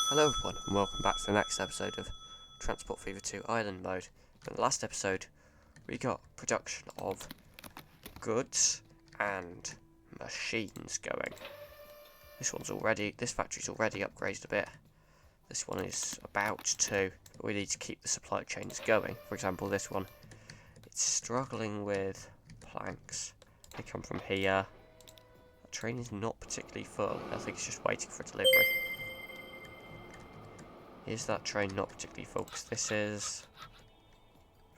Hello everyone, and welcome back to the next episode of Transport Fever 2 Island Mode. In the last episode, we got production of goods and machines going. This factory's already upgraded a bit. This one is about to, but we need to keep the supply chains going. For example, this one, it's struggling with planks. They come from here. The train is not particularly full. I think it's just waiting for delivery. Is that train not particularly full? Because this is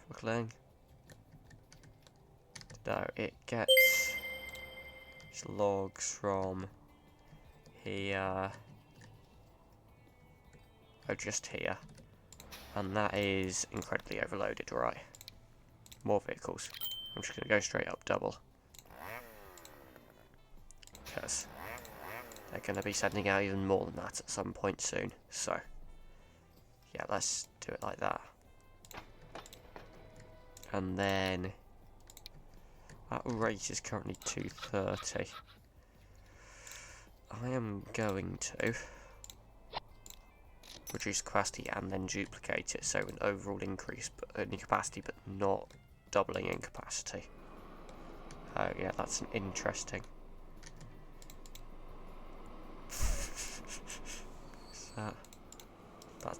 struggling. No, it gets logs from here. Oh, just here. And that is incredibly overloaded, right? More vehicles. I'm just going to go straight up double. Because they're going to be sending out even more than that at some point soon. So, yeah, let's do it like that. And then that rate is currently 230. I am going to reduce capacity and then duplicate it, so an overall increase in capacity but not doubling in capacity. Oh yeah, that's an interesting.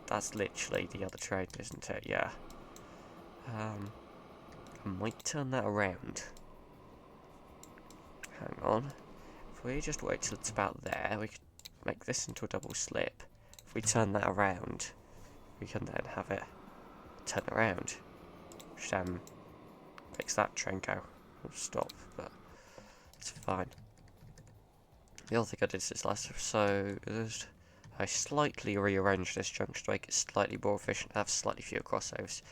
That's literally the other train, isn't it? Yeah. I might turn that around. Hang on. If we just wait till it's about there, we could make this into a double slip. If we turn that around, we can then have it turn around. Which makes that train go. It'll stop, but it's fine. The other thing I did this last episode is I slightly rearranged this junction to make it slightly more efficient, have slightly fewer crossovers.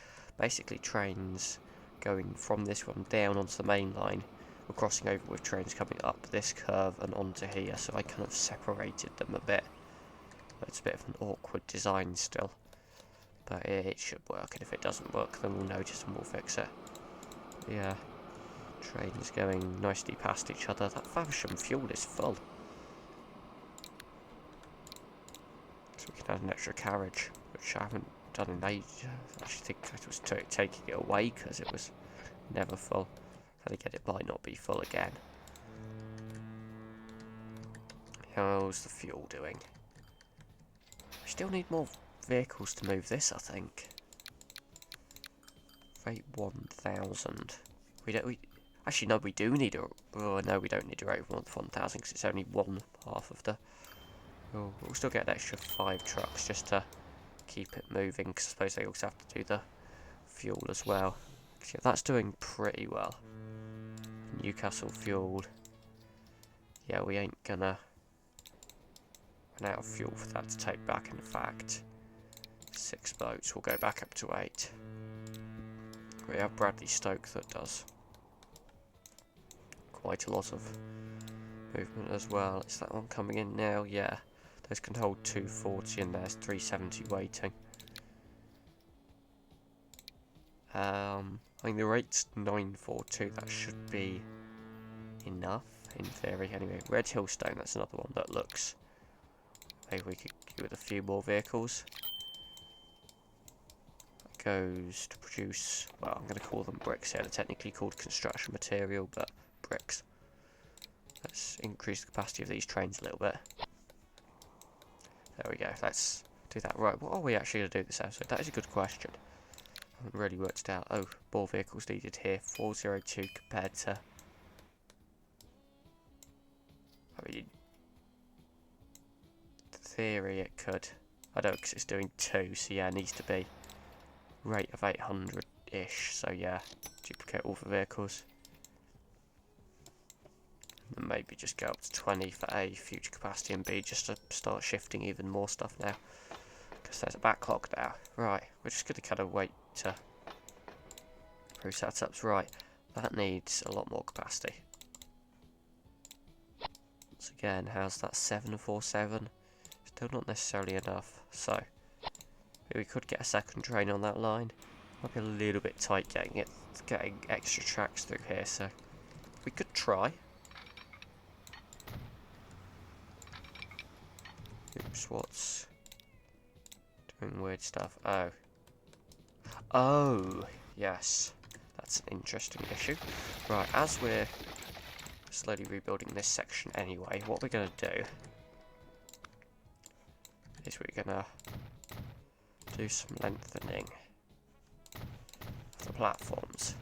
Basically trains going from this one down onto the main line were crossing over with trains coming up this curve and onto here, so I kind of separated them a bit. It's a bit of an awkward design still, but it should work, and if it doesn't work then we'll notice and we'll fix it. Yeah, trains going nicely past each other. That Faversham fuel is full, so we can add an extra carriage, which I haven't done in ages. I actually think I was taking it away because it was never full. Then again, it might not be full again. How's the fuel doing? We still need more vehicles to move this, I think. Rate 1000. Actually, no, we do need a. Oh, no, we don't need a rate of 1000 because it's only one half of the. Oh, we'll still get an extra 5 trucks just to keep it moving, because I suppose they also have to do the fuel as well. Yeah, that's doing pretty well. Newcastle fuel. Yeah, we ain't gonna run out of fuel for that to take back. In fact, 6 boats will go back up to 8. We have Bradley Stoke that does quite a lot of movement as well. Is that one coming in now? Yeah. Those can hold 240 and there's 370 waiting. I mean, the rate's 942. That should be enough in theory. Anyway, Red Hillstone, that's another one that looks. Maybe we could give it a few more vehicles. That goes to produce. Well, I'm going to call them bricks here. They're technically called construction material, but bricks. Let's increase the capacity of these trains a little bit. There we go. Let's do that. Right, what are we actually going to do this episode? That is a good question. I haven't really worked it out. Oh, more vehicles needed here. 402 compared to. I mean, in theory it could. I don't, because it's doing 2, so yeah, it needs to be rate of 800-ish. So yeah, duplicate all the vehicles. And maybe just go up to 20 for A, future capacity, and B, just to start shifting even more stuff now. Because there's a backlog now. Right, we're just going to kind of wait to pro setups. Right, that needs a lot more capacity. Once again, how's that 747? Still not necessarily enough, so maybe we could get a second train on that line. Might be a little bit tight getting extra tracks through here, so we could try. Oops, what's doing weird stuff. Oh. Oh, yes. That's an interesting issue. Right, as we're slowly rebuilding this section anyway, what we're going to do is we're going to do some lengthening of the platforms.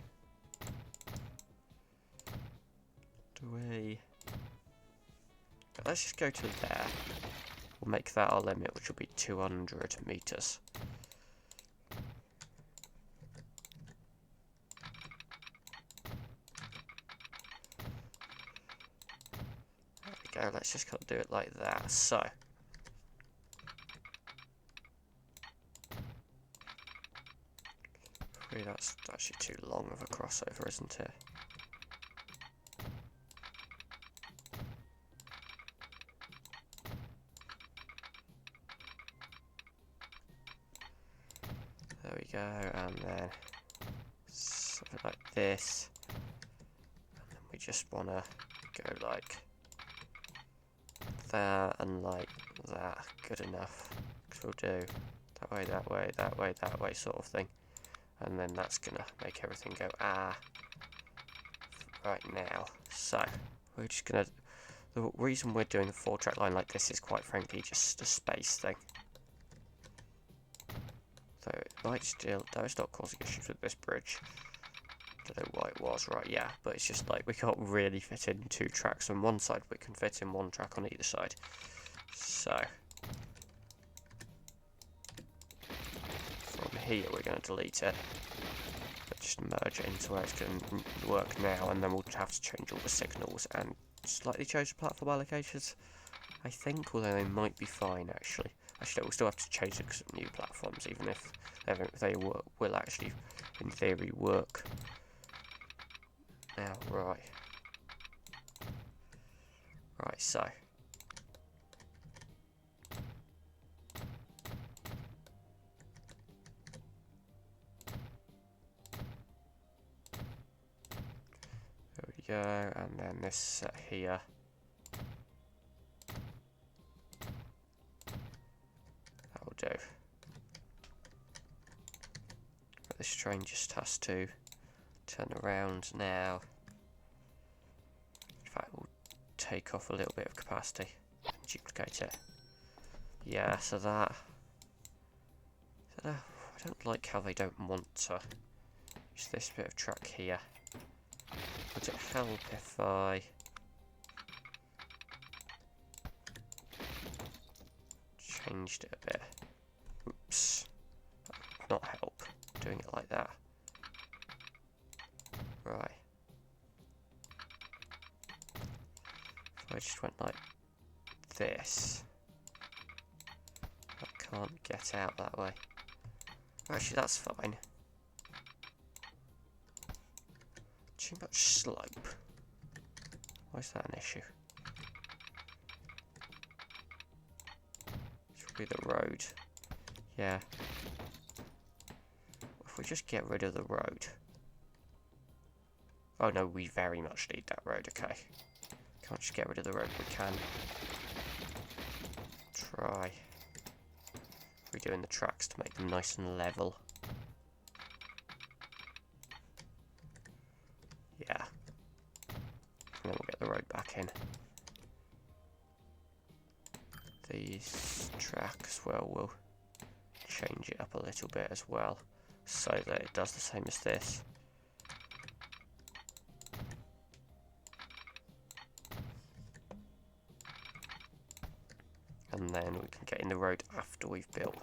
Let's just go to there. We'll make that our limit, which will be 200 meters. There we go, let's just kind of do it like that. So, that's actually too long of a crossover, isn't it? There we go, and then something like this. And then we just want to go like that and like that. Good enough. Because we'll do that way, that way, that way, that way sort of thing. And then that's going to make everything go right now. So, we're just going to... The reason we're doing the 4-track line like this is quite frankly just a space thing. So it might still, though it's not causing issues with this bridge. Don't know why it was, right, yeah, but it's just like we can't really fit in 2 tracks on one side, we can fit in 1 track on either side. So, from here we're going to delete it, but just merge it into where it's going to work now, and then we'll have to change all the signals and slightly change the platform allocations, I think, although they might be fine actually. Actually, we'll still have to change the new platforms, even if they will actually, in theory, work. Now, right. Right, so. There we go, and then this set here. Do. But this train just has to turn around now. In fact, we'll take off a little bit of capacity and duplicate it. Yeah, so that. I don't like how they don't want to use this bit of track here. Would it help if I changed it a bit? Oops. That would not help doing it like that. Right. If I just went like this, I can't get out that way. Actually, that's fine. Too much slope. Why is that an issue? Should be the road. Yeah. If we just get rid of the road. Oh no, we very much need that road, okay. Can't just get rid of the road, we can try redoing the tracks to make them nice and level. Yeah. And then we'll get the road back in. These tracks, well, we'll change it up a little bit as well, so that it does the same as this. And then we can get in the road after we've built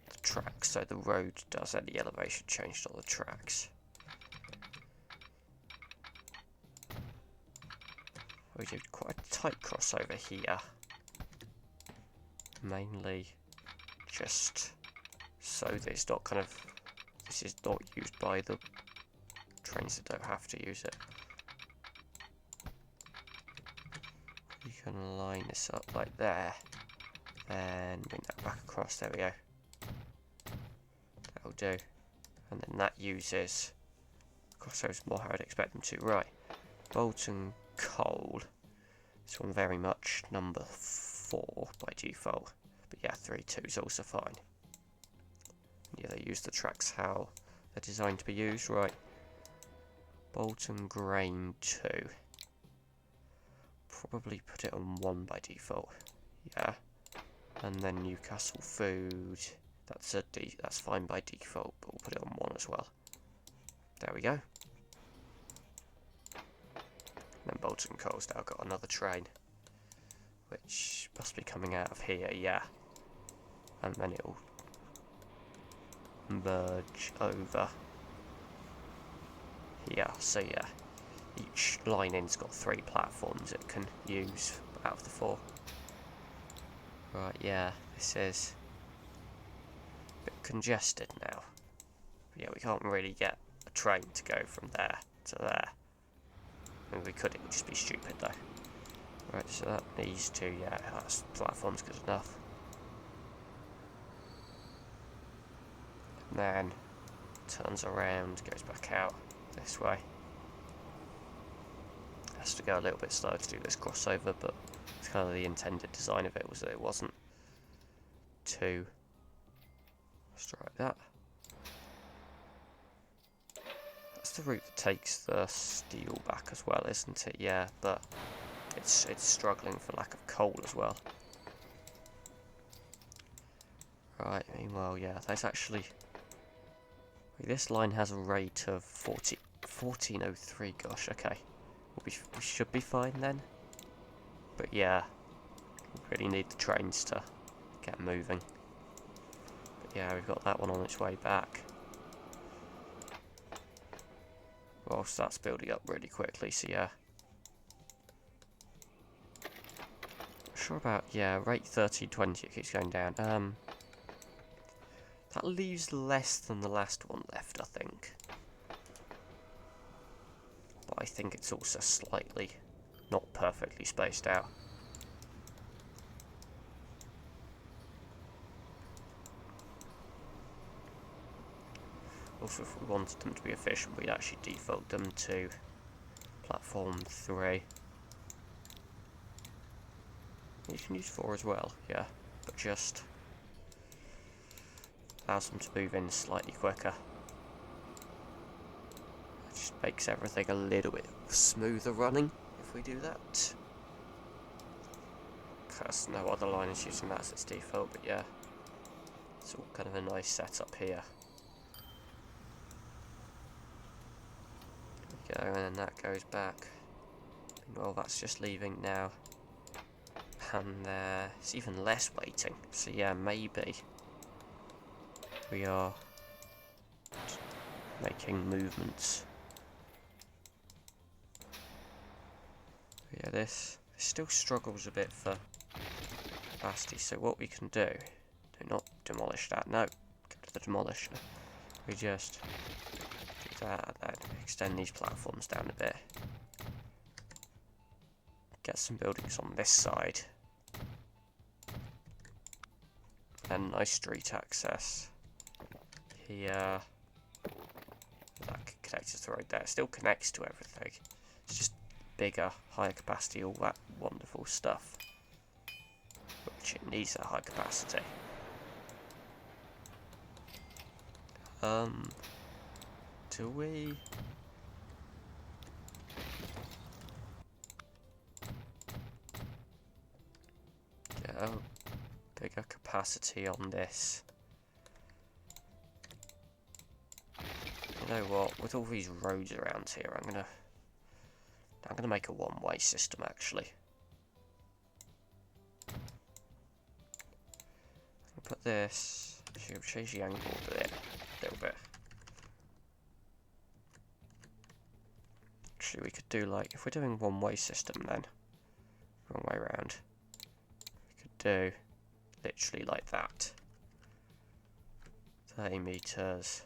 the tracks, so the road does any elevation change on the tracks. We do quite a tight crossover here, mainly just so that it's not kind of, this is not used by the trains that don't have to use it. You can line this up like there, then bring that back across, there we go. That'll do. And then that uses crossovers more how I'd expect them to. Right, Bolton Coal. This one very much number 4 by default. But yeah, 3-2 is also fine. yeah, they use the tracks how they're designed to be used, right? Bolton Grain 2. Probably put it on 1 by default. Yeah. And then Newcastle Food. That's fine by default, but we'll put it on 1 as well. There we go. And then Bolton Coal's now got another train, which must be coming out of here, yeah. And then it'll merge over here. So yeah, each line in's got 3 platforms it can use out of the 4. Right, yeah, this is a bit congested now. But yeah, we can't really get a train to go from there to there. I mean, we could, it would just be stupid though. Right, so that needs to, yeah, that's platform's good enough. And then turns around, goes back out this way. Has to go a little bit slower to do this crossover, but it's kind of the intended design of it, was that it wasn't too. Let's try that. That's the route that takes the steel back as well, isn't it? Yeah, but it's struggling for lack of coal as well. Right, meanwhile, yeah, there's actually... This line has a rate of 1403, gosh, okay. We should be fine then. But yeah, we really need the trains to get moving. But yeah, we've got that one on its way back. Whilst that's building up really quickly, so yeah. Not sure about, yeah, rate 1320, it keeps going down. That leaves less than the last one left, I think. But I think it's also slightly not perfectly spaced out. Also, if we wanted them to be efficient, we'd actually default them to platform 3. You can use 4 as well, yeah, but just allows them to move in slightly quicker. It just makes everything a little bit smoother running if we do that. Because no other line is using that as its default, but yeah, it's all kind of a nice setup here. There we go, and then that goes back. Well, that's just leaving now. And it's even less waiting, so yeah, maybe we are making movements. Yeah, this still struggles a bit for capacity, so what we can do not demolish that, no, go to the demolisher. We just do that and then extend these platforms down a bit. Get some buildings on this side. And nice street access here. That connects to right there. It still connects to everything. It's just bigger, higher capacity, all that wonderful stuff. Which it needs that high capacity. Do we? Get a bigger capacity on this. You know what? With all these roads around here, I'm gonna make a one-way system actually. I'll put this. Should change the angle a little bit. Actually, we could do like if we're doing one-way system, then wrong way around. We could do literally like that. 30 meters.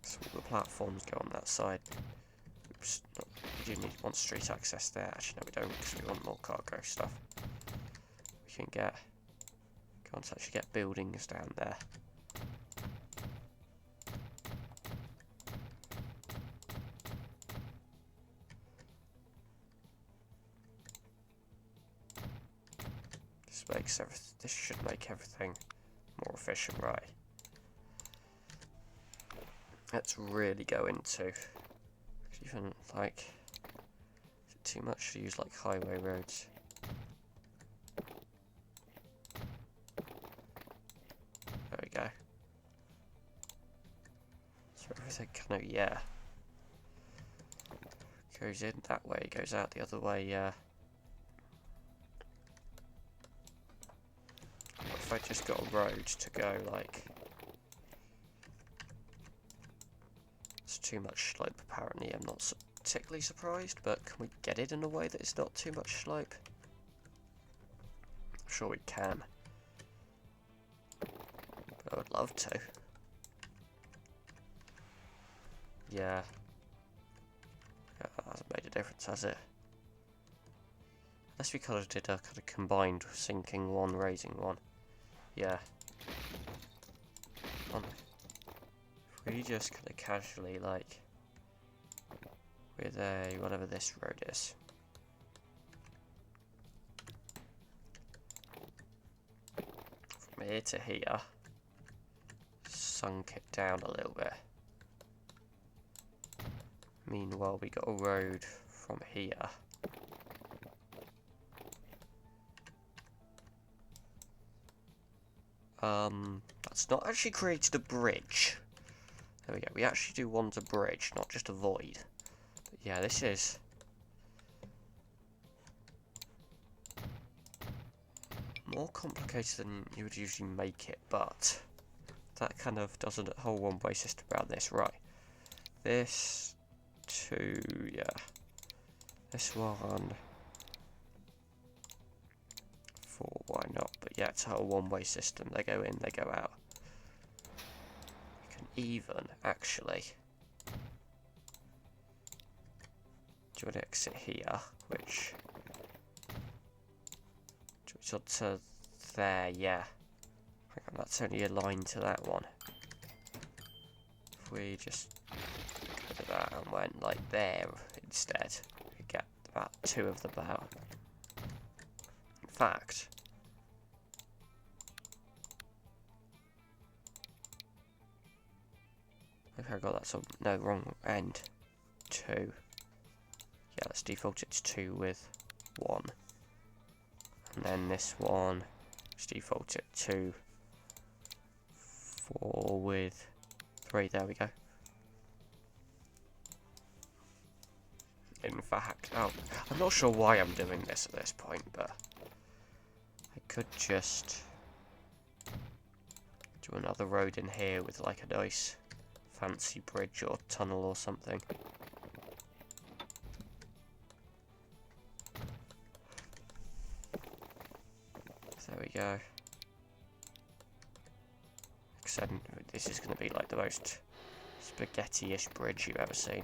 So all the platforms go on that side. Oops, we do need one street access there. Actually, no, we don't, because we want more cargo stuff. We can can't actually get buildings down there. this should make everything more efficient, right? Let's really go into, even like, is it too much to use like highway roads? There we go. So everything kind of, yeah, goes in that way, goes out the other way, yeah. What if I just got a road to go like, it's too much slope apparently, I'm not particularly surprised, but can we get it in a way that it's not too much slope? I'm sure we can. But I would love to. Yeah. That hasn't made a difference, has it? Unless we kind of did a kind of combined sinking one, raising one. Yeah. If we just kind of casually, like, with a, whatever this road is. From here to here. Sunk it down a little bit. Meanwhile, we got a road from here. That's not actually created a bridge. There we go. We actually do want a bridge, not just a void. But yeah, this is more complicated than you would usually make it, but that kind of does a whole one-way system around this. Right. This two, yeah. This one. 4, why not? But yeah, it's a whole one-way system. They go in, they go out. We can even, actually, do an exit here, which to there, yeah. Hang on, that's only aligned to that one. If we just go to that and went like there instead, we get about 2 of them out. In fact, okay, I got that, so no, wrong end. 2. Yeah, let's default it to 2 with 1. And then this one, let's default it to 4 with 3. There we go. In fact, oh, I'm not sure why I'm doing this at this point, but I could just do another road in here with like a nice fancy bridge or tunnel or something. There we go. Except this is going to be like the most spaghetti-ish bridge you've ever seen.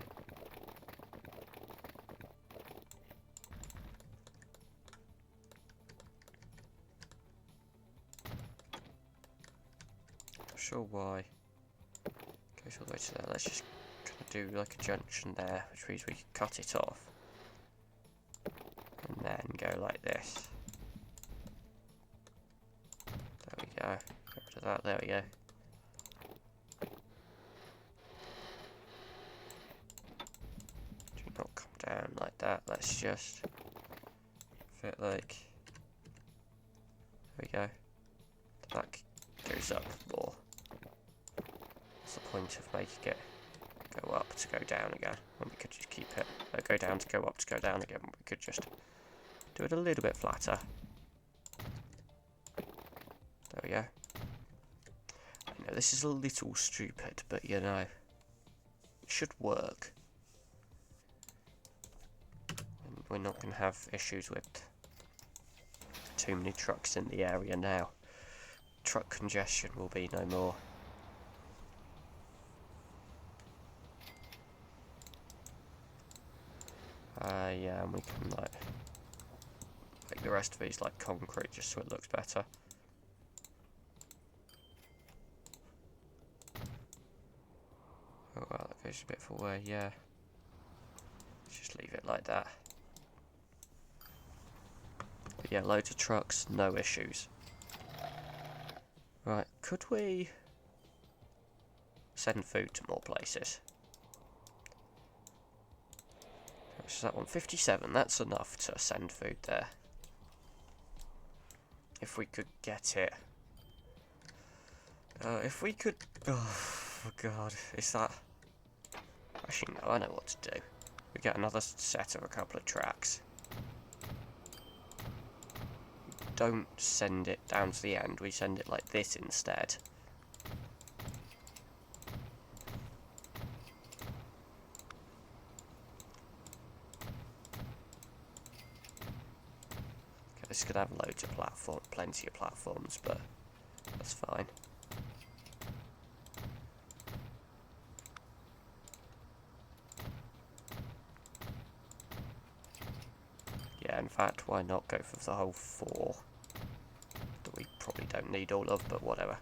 Not sure why. Goes all the way to there. Let's just kind of do like a junction there, which means we can cut it off. And then go like this. There we go. Get rid of that. There we go. Do not come down like that. Let's just fit like. There we go. The back goes up more. What's the point of making it go up to go down again when we could just keep it go down to go up to go down again? We could just do it a little bit flatter. There we go. I know this is a little stupid, but you know, it should work. And we're not going to have issues with too many trucks in the area now. Truck congestion will be no more. Yeah, and we can like make the rest of these like concrete just so it looks better. Oh well, that goes a bit for where, yeah. Let's just leave it like that. But yeah, loads of trucks, no issues. Right, could we send food to more places? Is that one? 57, that's enough to send food there. If we could get it. If we could... Oh, God, is that... Actually, no, I know what to do. We get another set of a couple of tracks. Don't send it down to the end, we send it like this instead. Okay, this could have loads of platforms, plenty of platforms, but that's fine. Yeah, in fact, why not go for the whole 4? That we probably don't need all of, but whatever.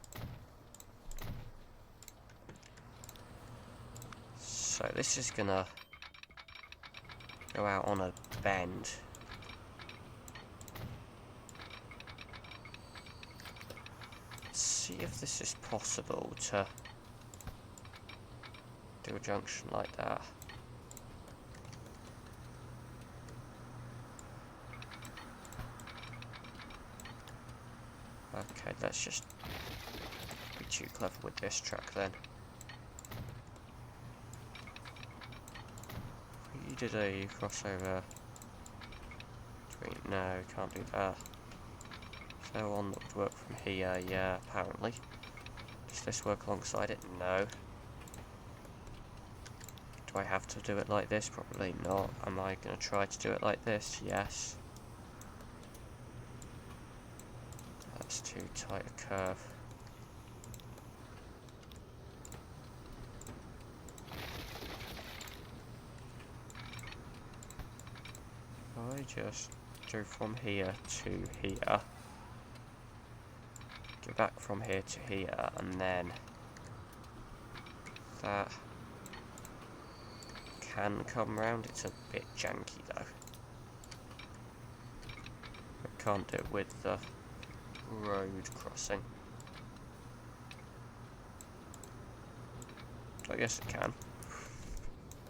So this is gonna go out on a bend. Let's see if this is possible to do a junction like that. Okay, let's just be too clever with this track then. You did a crossover between... No, can't do that. Is there one that would work from here? Yeah, apparently. Does this work alongside it? No. Do I have to do it like this? Probably not. Am I going to try to do it like this? Yes. That's too tight a curve. I just go from here to here, go back from here to here, and then that can come round. It's a bit janky though. I can't do it with the road crossing. I guess it can.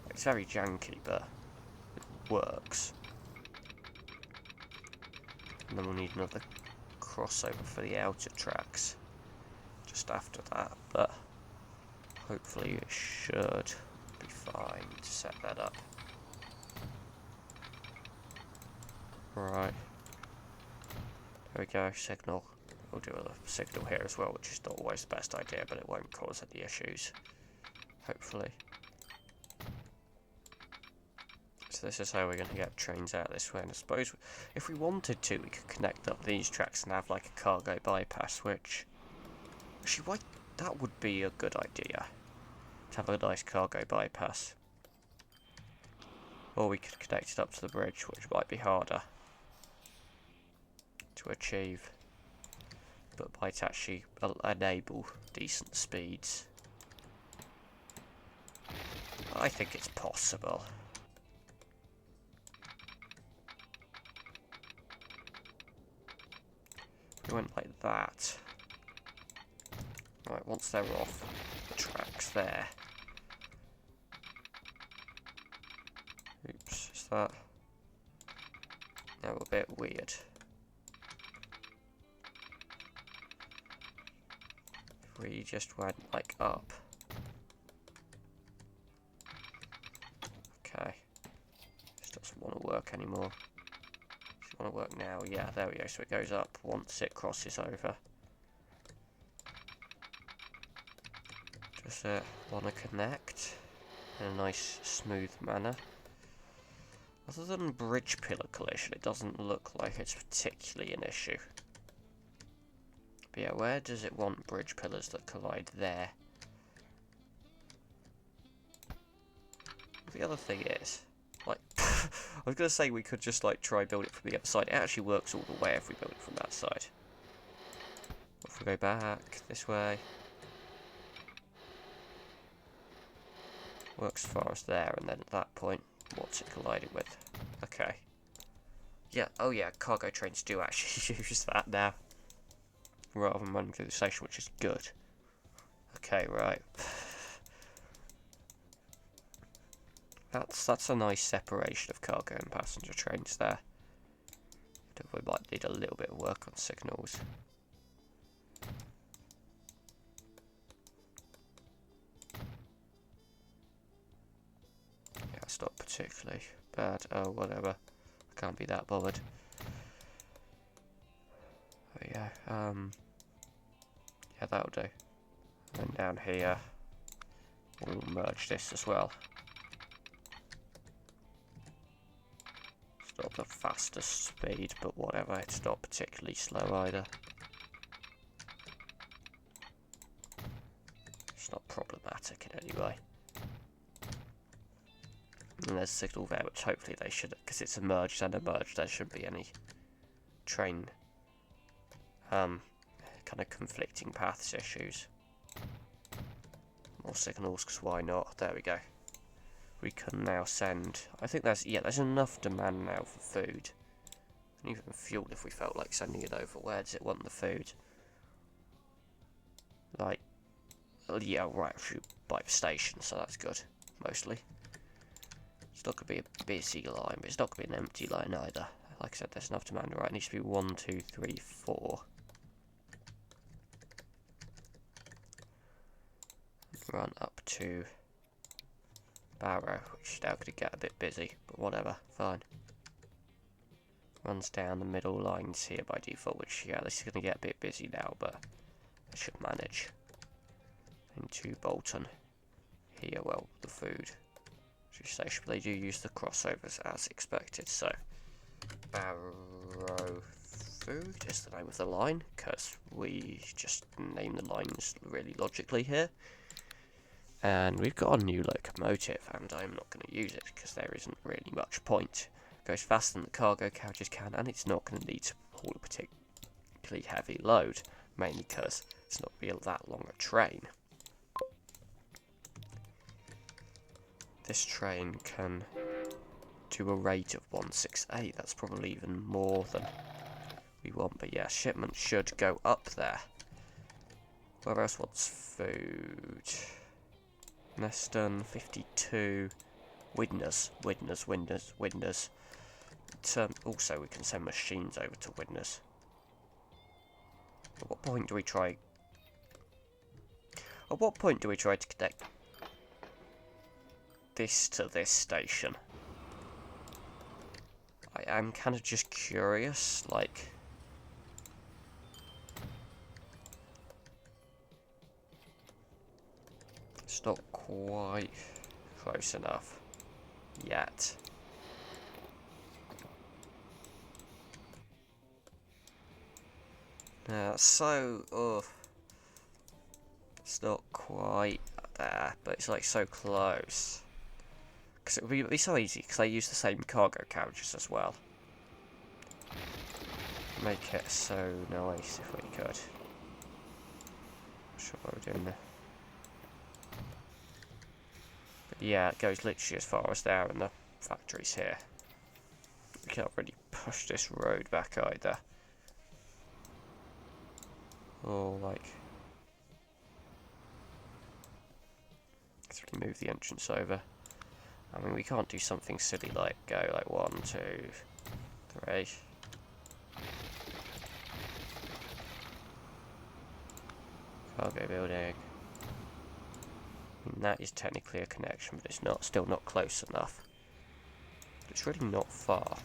It's very janky, but it works. And then we'll need another crossover for the outer tracks just after that, but hopefully it should be fine to set that up. Right. There we go, signal. We'll do a signal here as well, which is not always the best idea, but it won't cause any issues. Hopefully. So this is how we're going to get trains out this way, and I suppose if we wanted to, we could connect up these tracks and have like a cargo bypass, which... Actually, why... that would be a good idea. To have a nice cargo bypass. Or we could connect it up to the bridge, which might be harder to achieve, but might actually enable decent speeds. I think it's possible. We went like that. Right, once they're off the tracks there. Oops, is that... No, a bit weird. If we just went like up. Okay. This doesn't want to work anymore. Does it want to work now? Yeah, there we go. So it goes up once it crosses over. Does it want to connect in a nice, smooth manner? Other than bridge pillar collision, it doesn't look like it's particularly an issue. But yeah, where does it want bridge pillars that collide there? The other thing is, like, I was going to say we could just, like, try build it from the other side. It actually works all the way if we build it from that side. If we go back this way. Works as far as there, and then at that point, what's it colliding with? Okay. Yeah, oh yeah, cargo trains do actually use that now. Rather than running through the station, which is good. Okay, right. That's a nice separation of cargo and passenger trains there. We might need a little bit of work on signals. Yeah, it's not particularly bad. Oh, whatever. I can't be that bothered. Oh yeah, yeah, that'll do. And down here, we'll merge this as well. It's not the fastest speed, but whatever, it's not particularly slow either. It's not problematic in any way. And there's a signal there, which hopefully they should, because it's merged and emerged, there shouldn't be any train, kind of conflicting paths issues. More signals, because why not? There we go. We can now send, I think there's enough demand now for food. And even fuel if we felt like sending it over. Where does it want the food? Like, yeah, right through by the station, so that's good, mostly. It's not going to be a busy line, but it's not going to be an empty line either. Like I said, there's enough demand. Right, it needs to be 1, 2, 3, 4. Run up to Barrow, which is now going to get a bit busy, but whatever, fine. Runs down the middle lines here by default, which, yeah, this is going to get a bit busy now, but I should manage. Into Bolton. Here, well, the food. Station, they do use the crossovers as expected, so Barrow Food is the name of the line, because we just name the lines really logically here. And we've got a new locomotive, and I'm not going to use it because there isn't really much point. It goes faster than the cargo carriages can, and it's not going to need to haul a particularly heavy load, mainly because it's not really that long a train. This train can do a rate of 168. That's probably even more than we want, but yeah, shipment should go up there. Where else wants food? Neston, 52. Widnes. Also, we can send machines over to Widnes. At what point do we try to connect this to this station? I am kind of just curious, like, it's not quite close enough yet. It's not quite there, but it's like so close. Because it would be so easy, because they use the same cargo carriages as well. Make it so nice if we could. Not sure what we're doing there. But yeah, it goes literally as far as there, and the factory's here. We can't really push this road back either. Or like, let's really move the entrance over. I mean, we can't do something silly like go like 1, 2, 3. Cargo building. I mean, that is technically a connection, but it's still not close enough. But it's really not far.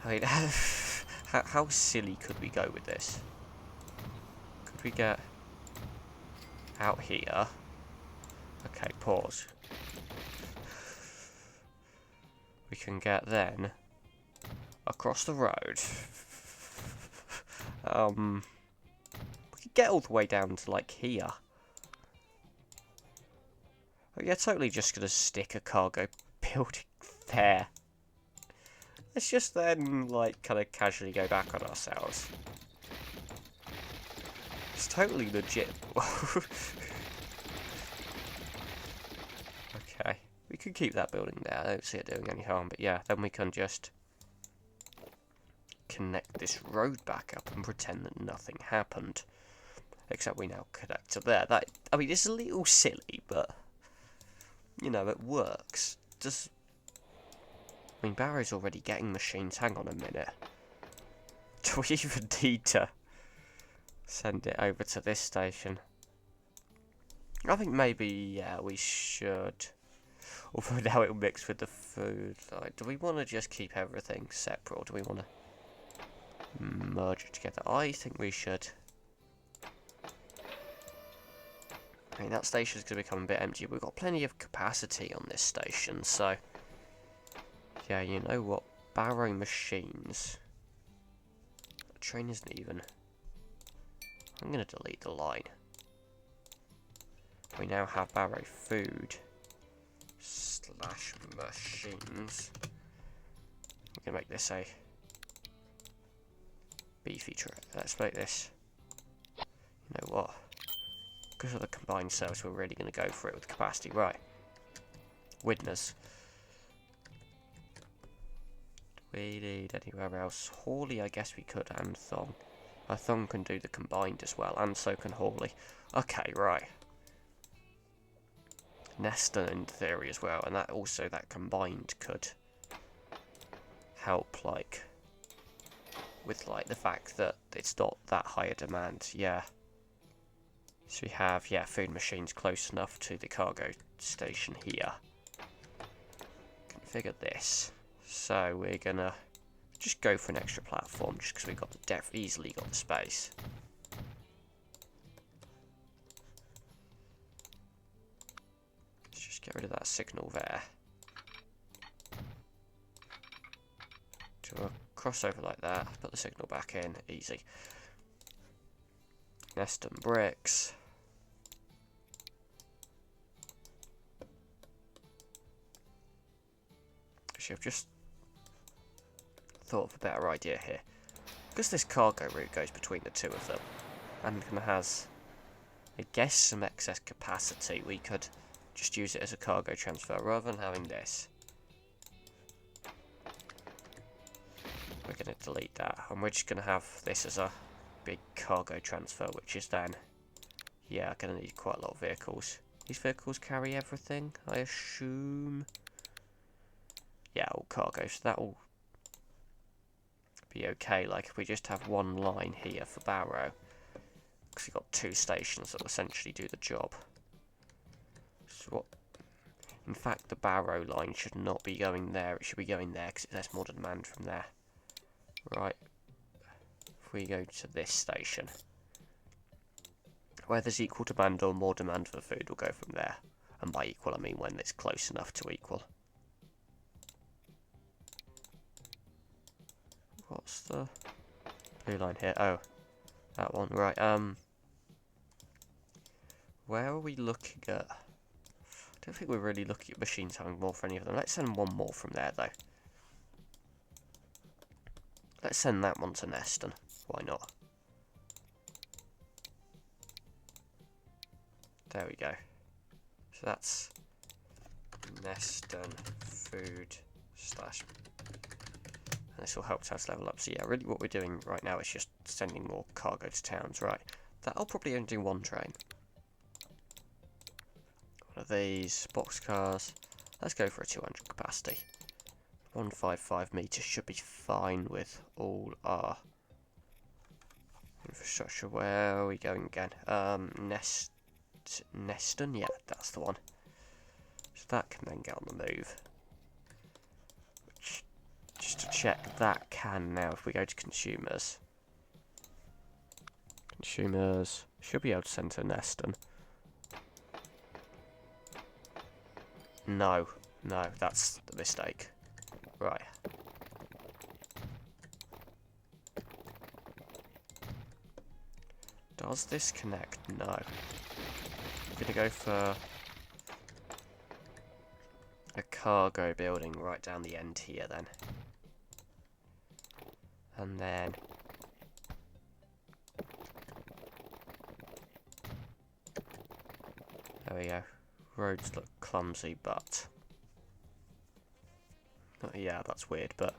I mean, how silly could we go with this? Could we get out here? Okay, pause. We can get then across the road. We could get all the way down to like here. Oh, yeah, totally just gonna stick a cargo building there. Let's just then like kind of casually go back on ourselves. It's totally legit. Okay, we can keep that building there. I don't see it doing any harm. But yeah, then we can just connect this road back up and pretend that nothing happened. Except we now connect to there. That, I mean, it's a little silly, but you know, it works. I mean, Barrow's already getting machines. Hang on a minute. Do we even need to send it over to this station? I think maybe, yeah, we should. Although now it'll mix with the food. Like, do we want to just keep everything separate, or do we want to merge it together? I think we should. I mean, that station's going to become a bit empty. We've got plenty of capacity on this station, so... Yeah, you know what? Barrow machines. The train isn't even... I'm going to delete the line. We now have Barrow food / machines. I'm going to make this a beefy train. Let's make this... You know what? Because of the combined service, we're really going to go for it with capacity. Right. Widners. Do we need anywhere else? Hawley, I guess we could, and Thong. Thong can do the combined as well, and so can Hawley. Okay, right. Neston in theory as well, and that also, that combined could help, like, with, like, the fact that it's not that high a demand. Yeah. So we have, yeah, food machines close enough to the cargo station here. Configure this. So we're gonna just go for an extra platform, just because we've got the depth, easily got the space. Let's just get rid of that signal there. Do a crossover like that, put the signal back in, easy. Neston bricks. Actually, I've just thought of a better idea here. Because this cargo route goes between the two of them, and has, I guess, some excess capacity, we could just use it as a cargo transfer rather than having this. We're going to delete that, and we're just going to have this as a big cargo transfer, which is then, yeah, going to need quite a lot of vehicles. These vehicles carry everything, I assume. Yeah, all cargo, so that'll be okay. Like, if we just have one line here for Barrow, because we've got two stations that will essentially do the job. So what? In fact, the Barrow line should not be going there, it should be going there, because there's more demand from there. Right. If we go to this station, where there's equal demand or more demand for food, we'll go from there. And by equal, I mean when it's close enough to equal. What's the blue line here? Oh, that one. Right, where are we looking at? I don't think we're really looking at machines having more for any of them. Let's send one more from there, though. Let's send that one to Neston. Why not? There we go. So that's Neston food / and this will help us level up. So yeah, really what we're doing right now is just sending more cargo to towns. Right, that'll probably only do one train. One of these boxcars. Let's go for a 200 capacity. 155 meters should be fine with all our infrastructure. Where are we going again? Neston, yeah, that's the one. So that can then get on the move. Just to check, that can now, if we go to consumers. Consumers should be able to send to Neston. No, that's the mistake. Right. Does this connect? No. I'm gonna go for a cargo building right down the end here then. And then there we go. Roads look clumsy, but Oh, yeah, that's weird, but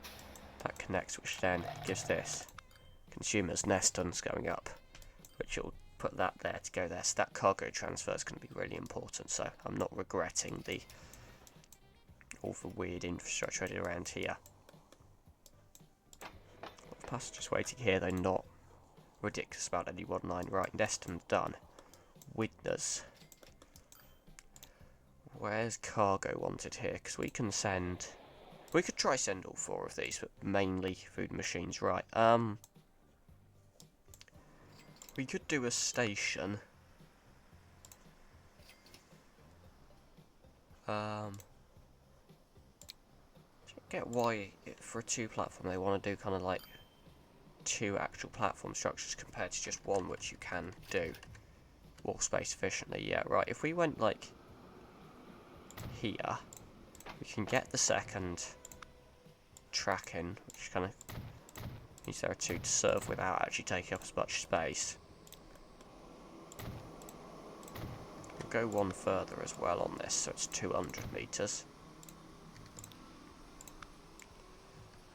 that connects, which then gives this consumer's nest tons going up, which will put that there to go there. So that cargo transfer is going to be really important. So I'm not regretting all the weird infrastructure I did around here. Passengers waiting here, they're not ridiculous about any one line. Right, Neston done. Widnes. Where's cargo wanted here? Because we can send... We could try send all 4 of these, but mainly food machines. Right, we could do a station. I get why, for a 2 platform, they want to do kind of like 2 actual platform structures compared to just 1, which you can do more space efficiently. Yeah, right, if we went like here, we can get the second track in, which kind of means there are 2 to serve without actually taking up as much space. We'll go 1 further as well on this, so it's 200 meters.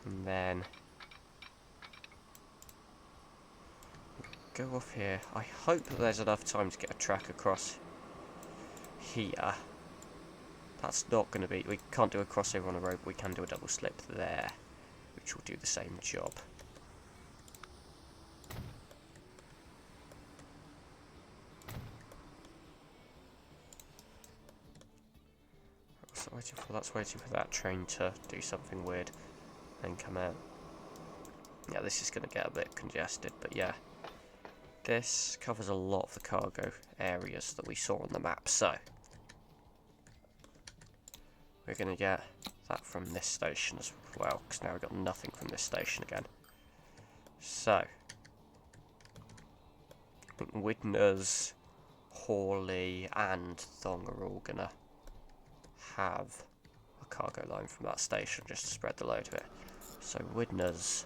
And then go off here. I hope that there's enough time to get a track across here. That's not going to be... We can't do a crossover on a road, but we can do a double slip there, which will do the same job. What's that waiting for? That's waiting for that train to do something weird and come out. Yeah, this is going to get a bit congested, but yeah. This covers a lot of the cargo areas that we saw on the map, so we're going to get that from this station as well, because now we've got nothing from this station again. So, I think Widnes, Hawley and Thong are all going to have a cargo line from that station just to spread the load a bit. So Widnes,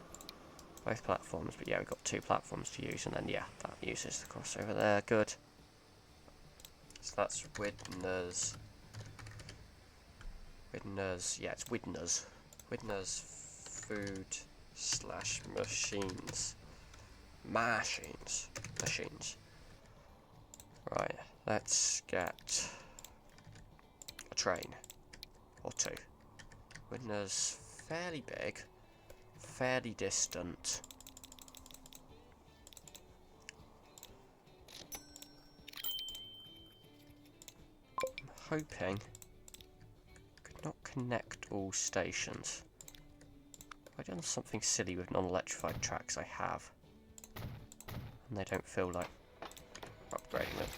both platforms, but yeah, we've got 2 platforms to use, and then yeah, that uses the crossover there, good. So that's Widnes. Widnes, yeah, it's Widnes. Widnes food slash machines. Machines. Right, let's get a train. Or 2. Widnes, fairly big. Fairly distant. I'm hoping could not connect all stations. I've done something silly with non-electrified tracks I have, and they don't feel like upgrading them.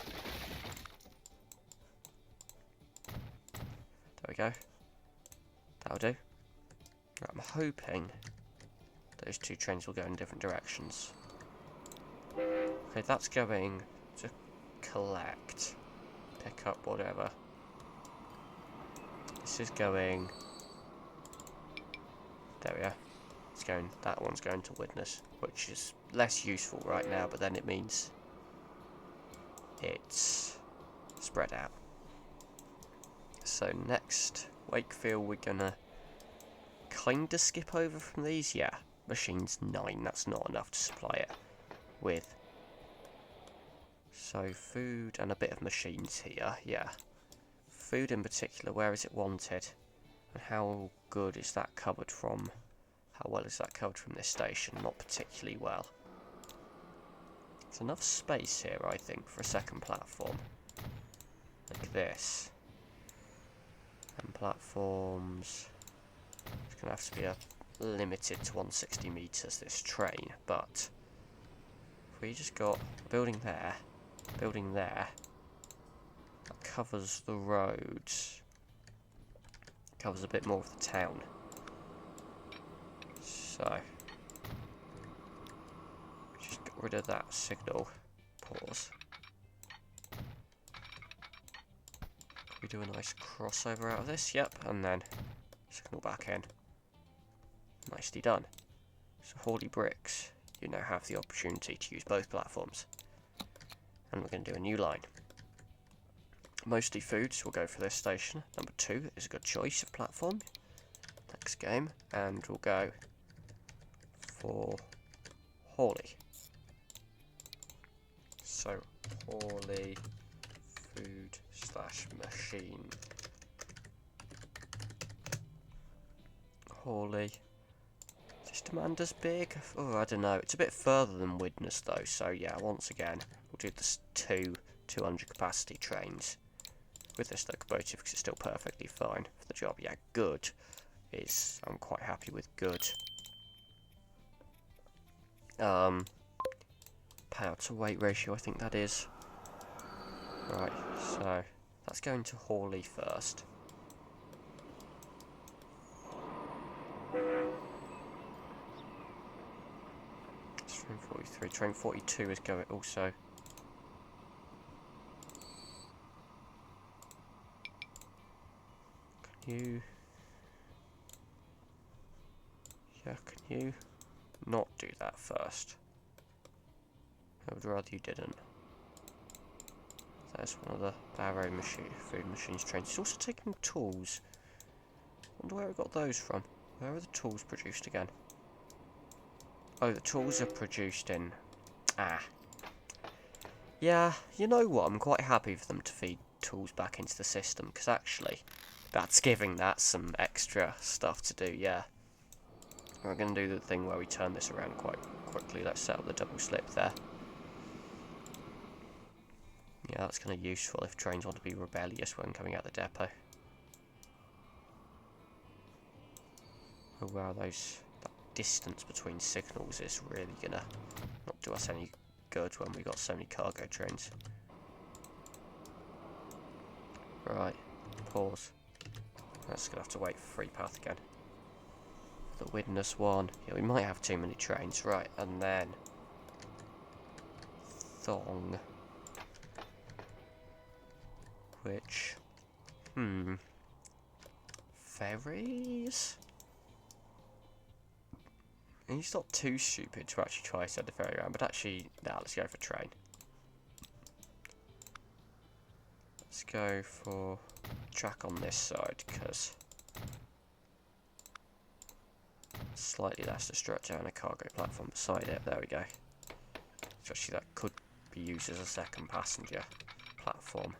There we go. That'll do. Right, I'm hoping those 2 trains will go in different directions. Okay, that's going to collect, pick up, whatever. This is going... There we are. It's going... That one's going to Widnes, which is less useful right now, but then it means it's spread out. So next, Wakefield, we're gonna kinda skip over from these. Yeah, machines 9, that's not enough to supply it with. So food and a bit of machines here, yeah. Food in particular, where is it wanted? And how good is that covered from... How well is that covered from this station? Not particularly well. There's enough space here, I think, for a second platform. Like this. And platforms... It's going to have to be limited to 160 meters, this train, but... If we just got a building there, that covers the roads. Covers a bit more of the town. So... Just get rid of that signal. Pause. We do a nice crossover out of this, yep, and then signal back in. Nicely done. So Hawley Bricks, you now have the opportunity to use both platforms. And we're going to do a new line. Mostly foods will go for this station. Number 2 is a good choice of platform. That next game, and we'll go for Hawley. So Hawley food/machine. Hawley. Is this demand as big? Oh, I don't know. It's a bit further than Widnes though, so yeah, once again, we'll do the two 200 capacity trains with this locomotive because it's still perfectly fine for the job. Yeah, good. I'm quite happy with good. Power to weight ratio, I think that is. Right, so that's going to Hawley first. It's train 43. Train 42 is going also. Can you... Yeah, can you not do that first? I would rather you didn't. There's one of the Barrow food machines trains. He's also taking tools. Wonder where we got those from. Where are the tools produced again? Oh, the tools are produced in... Yeah, you know what? I'm quite happy for them to feed tools back into the system, because actually, that's giving that some extra stuff to do, yeah. We're going to do the thing where we turn this around quite quickly. Let's set up the double slip there. Yeah, that's kind of useful if trains want to be rebellious when coming out the depot. Oh wow, that distance between signals is really going to not do us any good when we got so many cargo trains. Right, pause. That's going to have to wait for free path again. The Widnes one. Yeah, we might have too many trains. Right, and then Thong. Which... ferries? And he's not too stupid to actually try to send the ferry around, but actually, now let's go for train. Let's go for track on this side, because slightly less to stretch out and a cargo platform beside it. There we go. Actually, that could be used as a second passenger platform.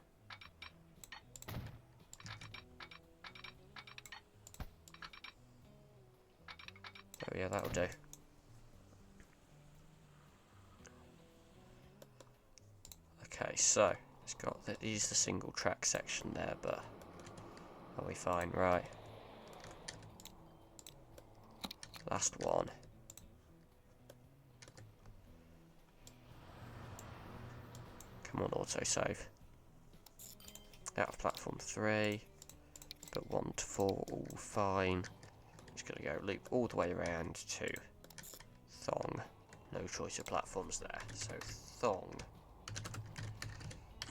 Oh yeah, that'll do. Okay, so it's got these the single track section there, but are we fine? Right. Last one. Come on, autosave. Out of platform 3, but 1 to 4, all fine. Just gonna go loop all the way around to Thong. No choice of platforms there. So Thong.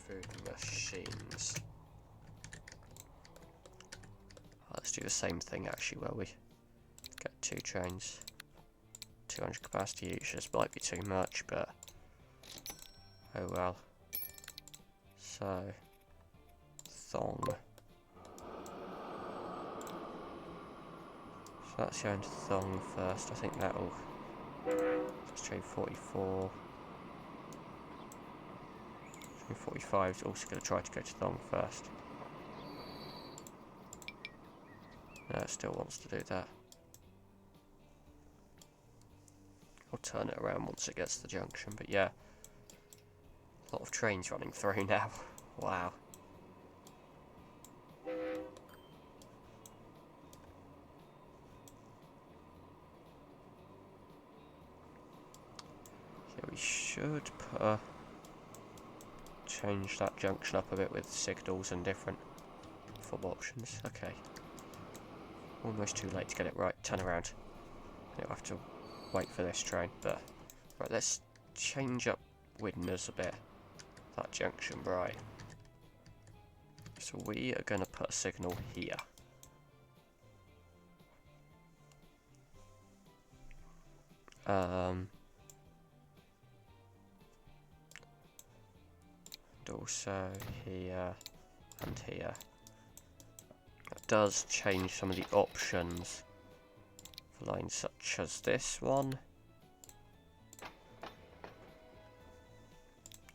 Food machines. Let's do the same thing actually where we get 2 trains. 200 capacity each. This might be too much, but oh well. So Thong. So that's going to Thong first. I think that'll... Let's train 44. Train 45 is also going to try to go to Thong first. No, it still wants to do that. I'll turn it around once it gets to the junction, but yeah. A lot of trains running through now. Wow. We should change that junction up a bit with signals and different fob options. Okay. Almost too late to get it right. Turn around. You'll have to wait for this train, but... Right, let's change up Widnes a bit. That junction, right. So we are going to put a signal here. And also here and here. That does change some of the options lines such as this one.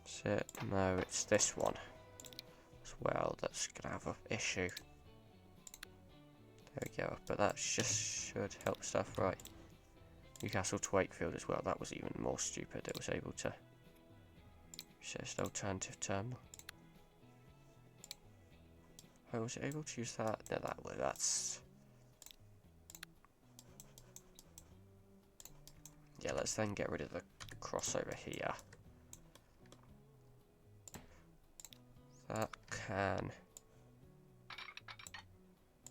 Is it? No, it's this one as well that's going to have an issue. There we go, but that just should help stuff, right? Newcastle to Wakefield as well, that was even more stupid. It was able to set an alternative terminal. Oh, was it able to use that? No, that's... Yeah, let's then get rid of the crossover here. That can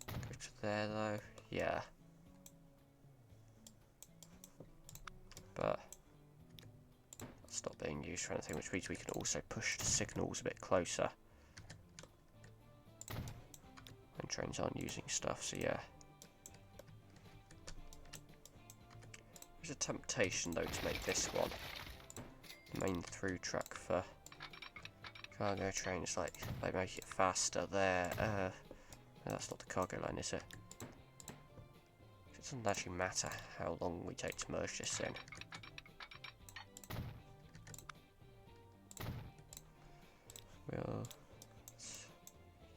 go to there though, yeah. But that's not being used for anything, which means we can also push the signals a bit closer when trains aren't using stuff, so yeah. There's a temptation though to make this one the main through track for cargo trains, like they make it faster there. No, that's not the cargo line, is it? It doesn't actually matter how long we take to merge this in.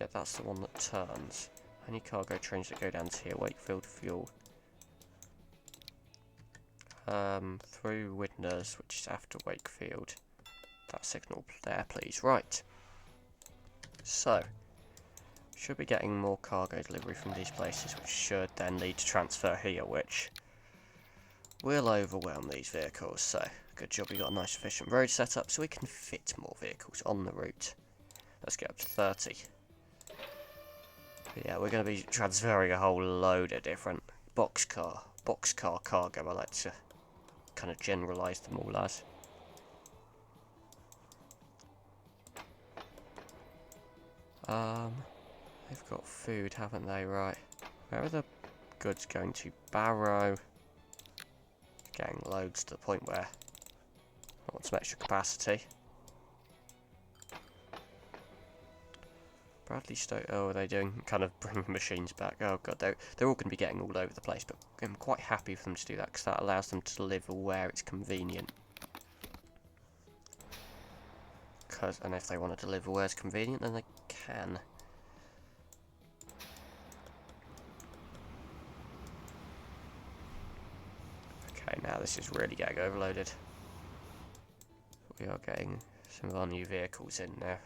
Yeah, that's the one that turns. Any cargo trains that go down to here, Wakefield fuel. Through Widnes, which is after Wakefield. That signal there, please. Right. So, should be getting more cargo delivery from these places, which should then lead to transfer here, which will overwhelm these vehicles. So, good job we got a nice efficient road set up so we can fit more vehicles on the route. Let's get up to 30. But yeah, we're going to be transferring a whole load of different boxcar cargo. I like to kind of generalise them all as. They've got food, haven't they? Right. Where are the goods going to? Barrow. Getting loads to the point where I want some extra capacity. Bradley Stoke. Oh, are they doing kind of bringing machines back? Oh god, they're all going to be getting all over the place, but I'm quite happy for them to do that because that allows them to deliver where it's convenient. And if they want to deliver where it's convenient, then they can. Okay, now this is really getting overloaded. We are getting some of our new vehicles in now.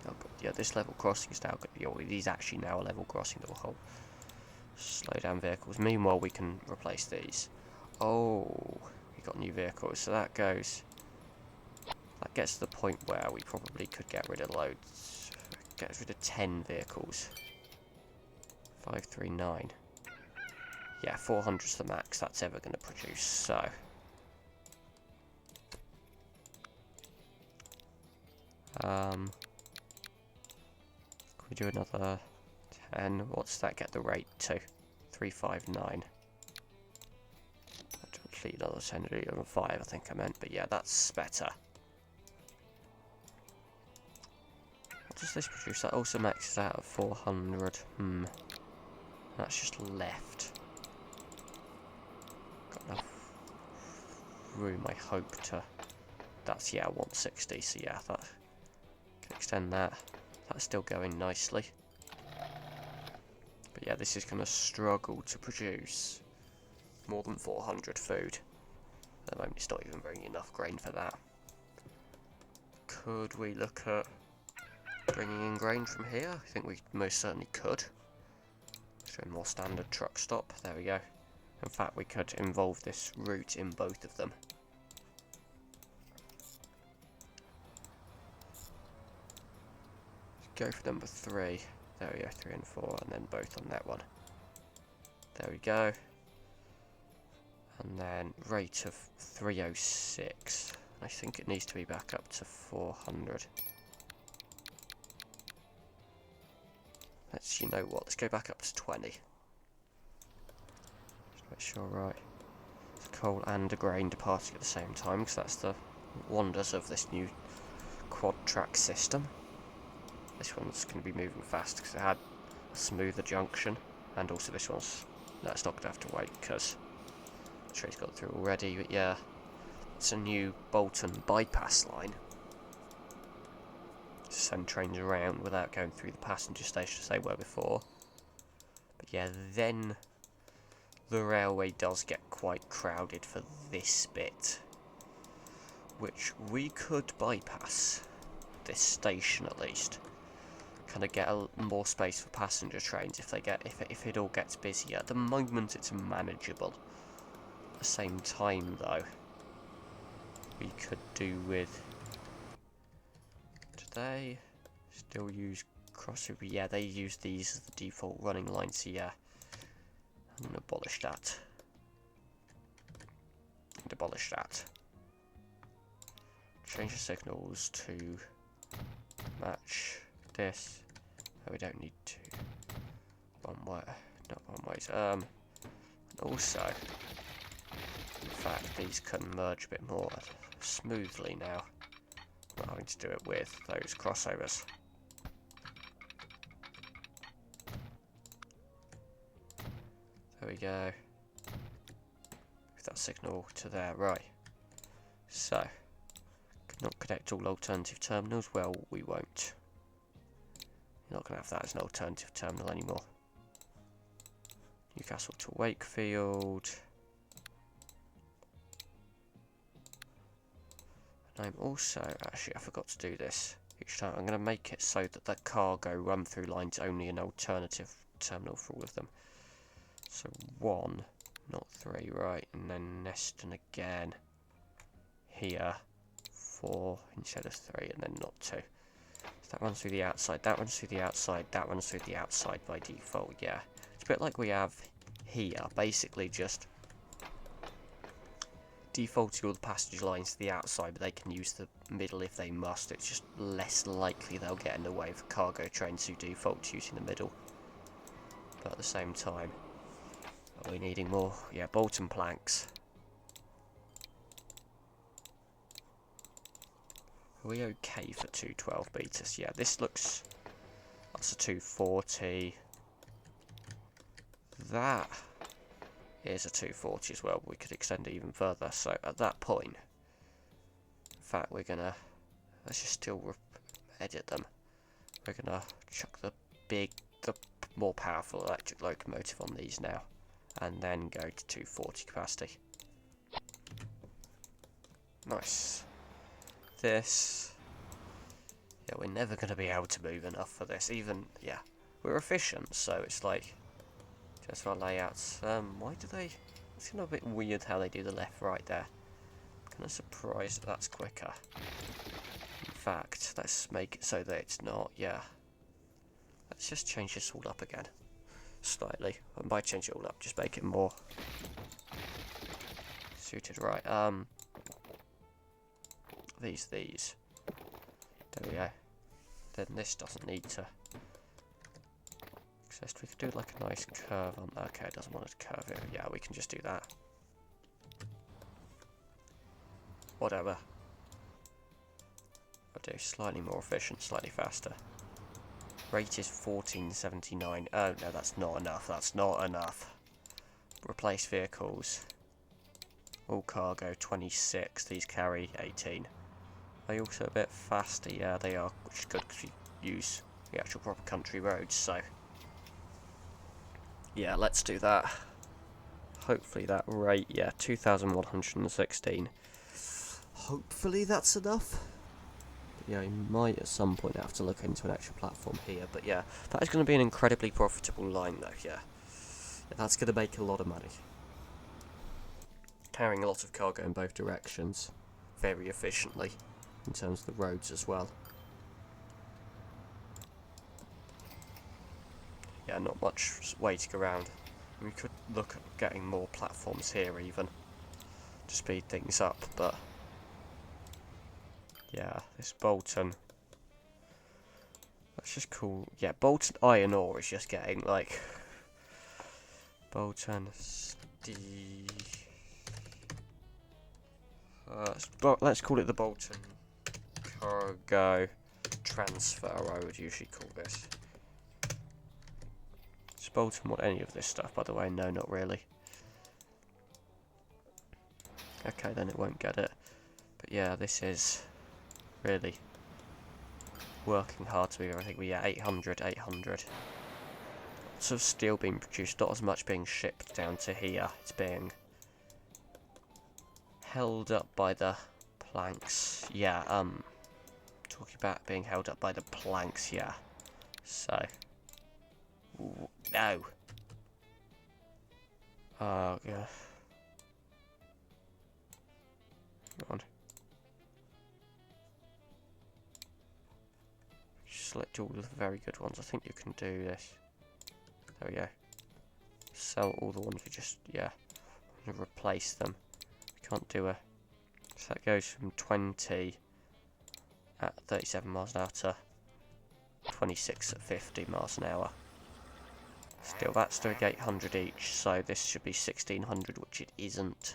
Oh god, yeah, this level crossing is now it is actually now a level crossing that will hold slow down vehicles. Meanwhile, we can replace these. Oh, we got new vehicles, so that goes. That gets to the point where we probably could get rid of loads. Get rid of 10 vehicles. 539. Yeah, 400's the max that's ever going to produce, so. Can we do another 10? What's that get the rate to? 359. Actually, another 10 or 5, I think I meant, but yeah, that's better. What does this produce? That also maxes out at 400. That's just left. Got enough room, I hope, to. That's, yeah, 160, so yeah, that can extend that. That's still going nicely. But yeah, this is going to struggle to produce more than 400 food. At the moment, it's not even bringing enough grain for that. Could we look at bringing in grain from here? I think we most certainly could. Let's do a more standard truck stop. There we go. In fact, we could involve this route in both of them. Go for number 3. There we go, 3 and 4, and then both on that one. There we go. And then rate of 306. I think it needs to be back up to 400. Let's, you know what, let's go back up to 20. Just make sure, right. It's coal and a grain departing at the same time, because that's the wonders of this new quad track system. This one's going to be moving fast because I smoother junction. And also this one's, no, it's not going to have to wait because the train's got through already. But yeah, it's a new Bolton bypass line. Send trains around without going through the passenger station as they were before. But yeah, then the railway does get quite crowded for this bit, which we could bypass this station at least. Kind of get more space for passenger trains if it all gets busier. At the moment, it's manageable. At the same time, though, we could do with. Do they still use crossover? Yeah, they use these as the default running lines. So yeah, I'm gonna abolish that. And abolish that. Change the signals to match this. Oh, we don't need to. One way, not one ways. Also, in fact, these can merge a bit more smoothly now. Not having to do it with those crossovers. There we go. Move that signal to there, right. So, cannot connect all alternative terminals. Well, we won't. You're not going to have that as an alternative terminal anymore. Newcastle to Wakefield. And I'm also, actually I forgot to do this each time. I'm going to make it so that the cargo run-through line's only an alternative terminal for all of them. So 1, not 3, right, and then Neston again here, 4 instead of 3, and then not 2. So that runs through the outside, that runs through the outside, that runs through the outside by default, yeah. It's a bit like we have here, basically just defaulting all the passenger lines to the outside, but they can use the middle if they must. It's just less likely they'll get in the way of cargo trains who default to using the middle. But at the same time, are we needing more? Yeah, Bolton planks. Are we okay for 212 meters? Yeah, this looks. That's a 240. That is a 240 as well. We could extend it even further. So at that point, in fact, we're gonna. Let's just still edit them. We're gonna chuck the more powerful electric locomotive on these now, and then go to 240 capacity. Nice. This, yeah, we're never going to be able to move enough for this. Even, yeah, we're efficient, so it's like just our layouts. Why do they? It's kind of a bit weird how they do the left right there. I'm kind of surprised that that's quicker. In fact, let's make it so that it's not. Yeah, let's just change this all up again slightly. And by change it all up, just make it more suited. Right. These. There we go. Then this doesn't need to exist. We could do like a nice curve on that. Okay, it doesn't want it to curve it. Yeah, we can just do that. Whatever. I'll do slightly more efficient, slightly faster. Rate is 1479. Oh no, that's not enough. That's not enough. Replace vehicles. All cargo 26. These carry 18. Are they also a bit faster? Yeah, they are, which is good because you use the actual proper country roads, so. Yeah, let's do that. Hopefully that rate, yeah, 2,116. Hopefully that's enough. But yeah, you might at some point have to look into an extra platform here, but yeah, that is going to be an incredibly profitable line though, yeah. That's going to make a lot of money. Carrying a lot of cargo in both directions, very efficiently. In terms of the roads as well. Yeah, not much waiting around. We could look at getting more platforms here even to speed things up, but yeah, this Bolton. Let's just call, yeah, Bolton Iron Ore is just getting like Bolton let's call it the Bolton Cargo Transfer, I would usually call this. Bolton want any of this stuff, by the way? No, not really. Okay, then it won't get it. But yeah, this is really working hard to move everything. We get 800, 800. Lots of steel being produced, not as much being shipped down to here. It's being held up by the planks. Yeah, talking about being held up by the planks, yeah. So, no. Oh, yeah. Come on. Select all the very good ones. I think you can do this. There we go. Sell all the ones we just, yeah. Replace them. We can't do a... So that goes from 20 at 37 miles an hour to 26 at 50 miles an hour. Still, that's doing 800 each, so this should be 1600, which it isn't.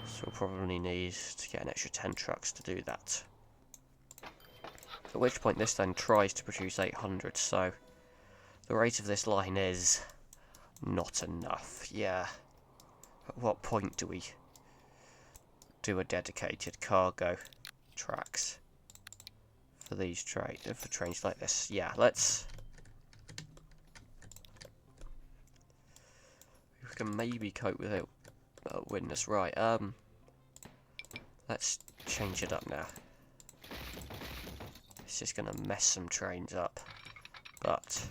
So we'll probably need to get an extra 10 trucks to do that. At which point this then tries to produce 800, so the rate of this line is not enough. Yeah. At what point do we do a dedicated cargo tracks for these for trains like this? Yeah, let's... We can maybe cope with it. Witness, right, let's change it up now. This is gonna mess some trains up, but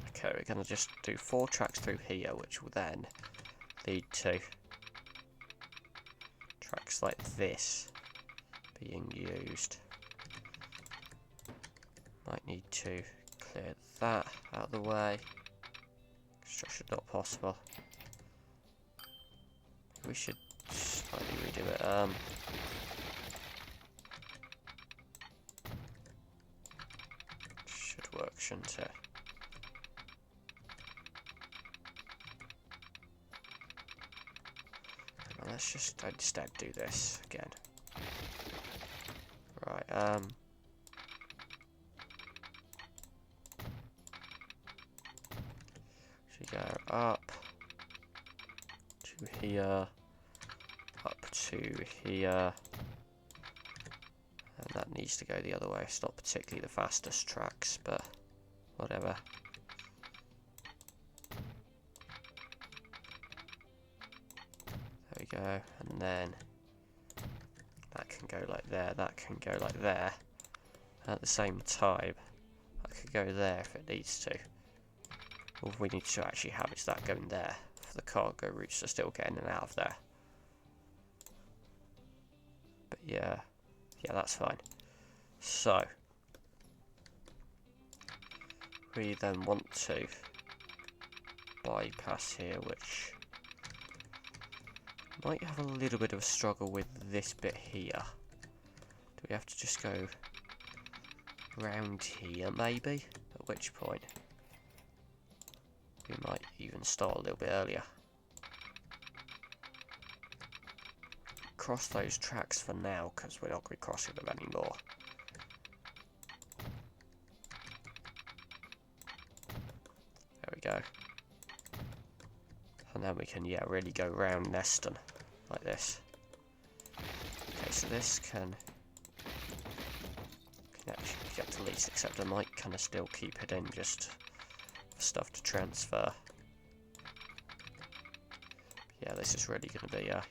okay, we're gonna just do 4 tracks through here, which will then lead to tracks like this being used. Might need to clear that out of the way. Construction not possible. We should slightly redo it. Should work, shouldn't it? Well, let's just instead do this again. Right, should go up to here, up to here, and that needs to go the other way. It's not particularly the fastest tracks, but whatever. There we go, and then that can go like there, that can go like there. At the same time, that could go there if it needs to. All we need to actually have is that going there for the cargo routes to still get in and out of there. But yeah, that's fine. So we then want to bypass here, which might have a little bit of a struggle with this bit here. Do we have to just go round here maybe? At which point we might even start a little bit earlier. Cross those tracks for now, because we're not going to be crossing them anymore. There we go. And then we can, yeah, really go round Neston, like this. Okay, so this can actually get to Leeds, except I might kind of still keep it in just for stuff to transfer. Yeah, this is really going to be a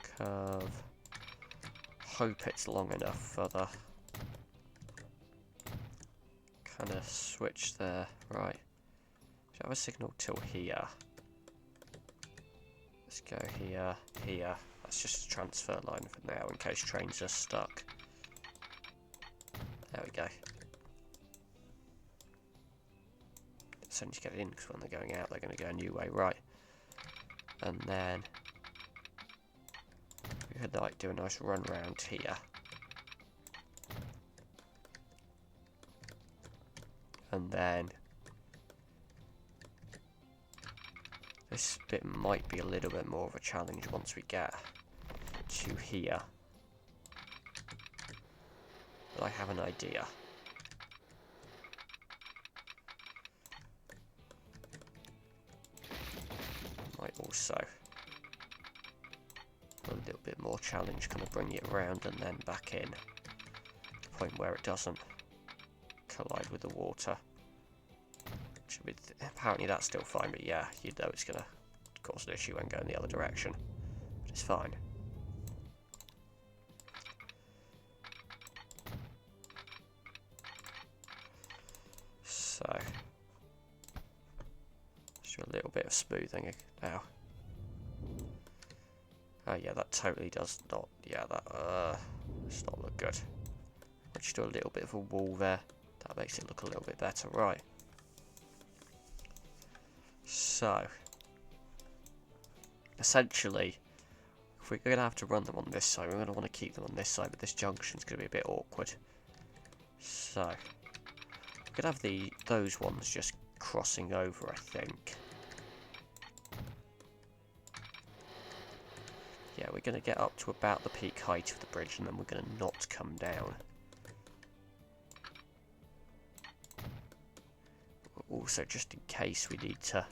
curve. Hope it's long enough for the kind of switch there. Right. Should have a signal till here. Let's go here, here. That's just a transfer line for now in case trains are stuck. There we go. It's only to get it in because when they're going out, they're going to go a new way, right? And then we could like do a nice run round here. And then This bit might be a little bit more of a challenge once we get to here. But I have an idea. Might also a little bit more challenge, kind of bring it around and then back in. To the point where it doesn't collide with the water. Apparently that's still fine, but yeah, you know it's going to cause an issue when going the other direction. But it's fine. So, let's do a little bit of smoothing now. Oh yeah, that totally does not, yeah, that does not look good. Let's do a little bit of a wall there. That makes it look a little bit better, right. So, essentially, if we're going to have to run them on this side, we're going to want to keep them on this side, but this junction's going to be a bit awkward. So, we could have those ones just crossing over, I think. Yeah, we're going to get up to about the peak height of the bridge, and then we're going to not come down. Also, just in case we need to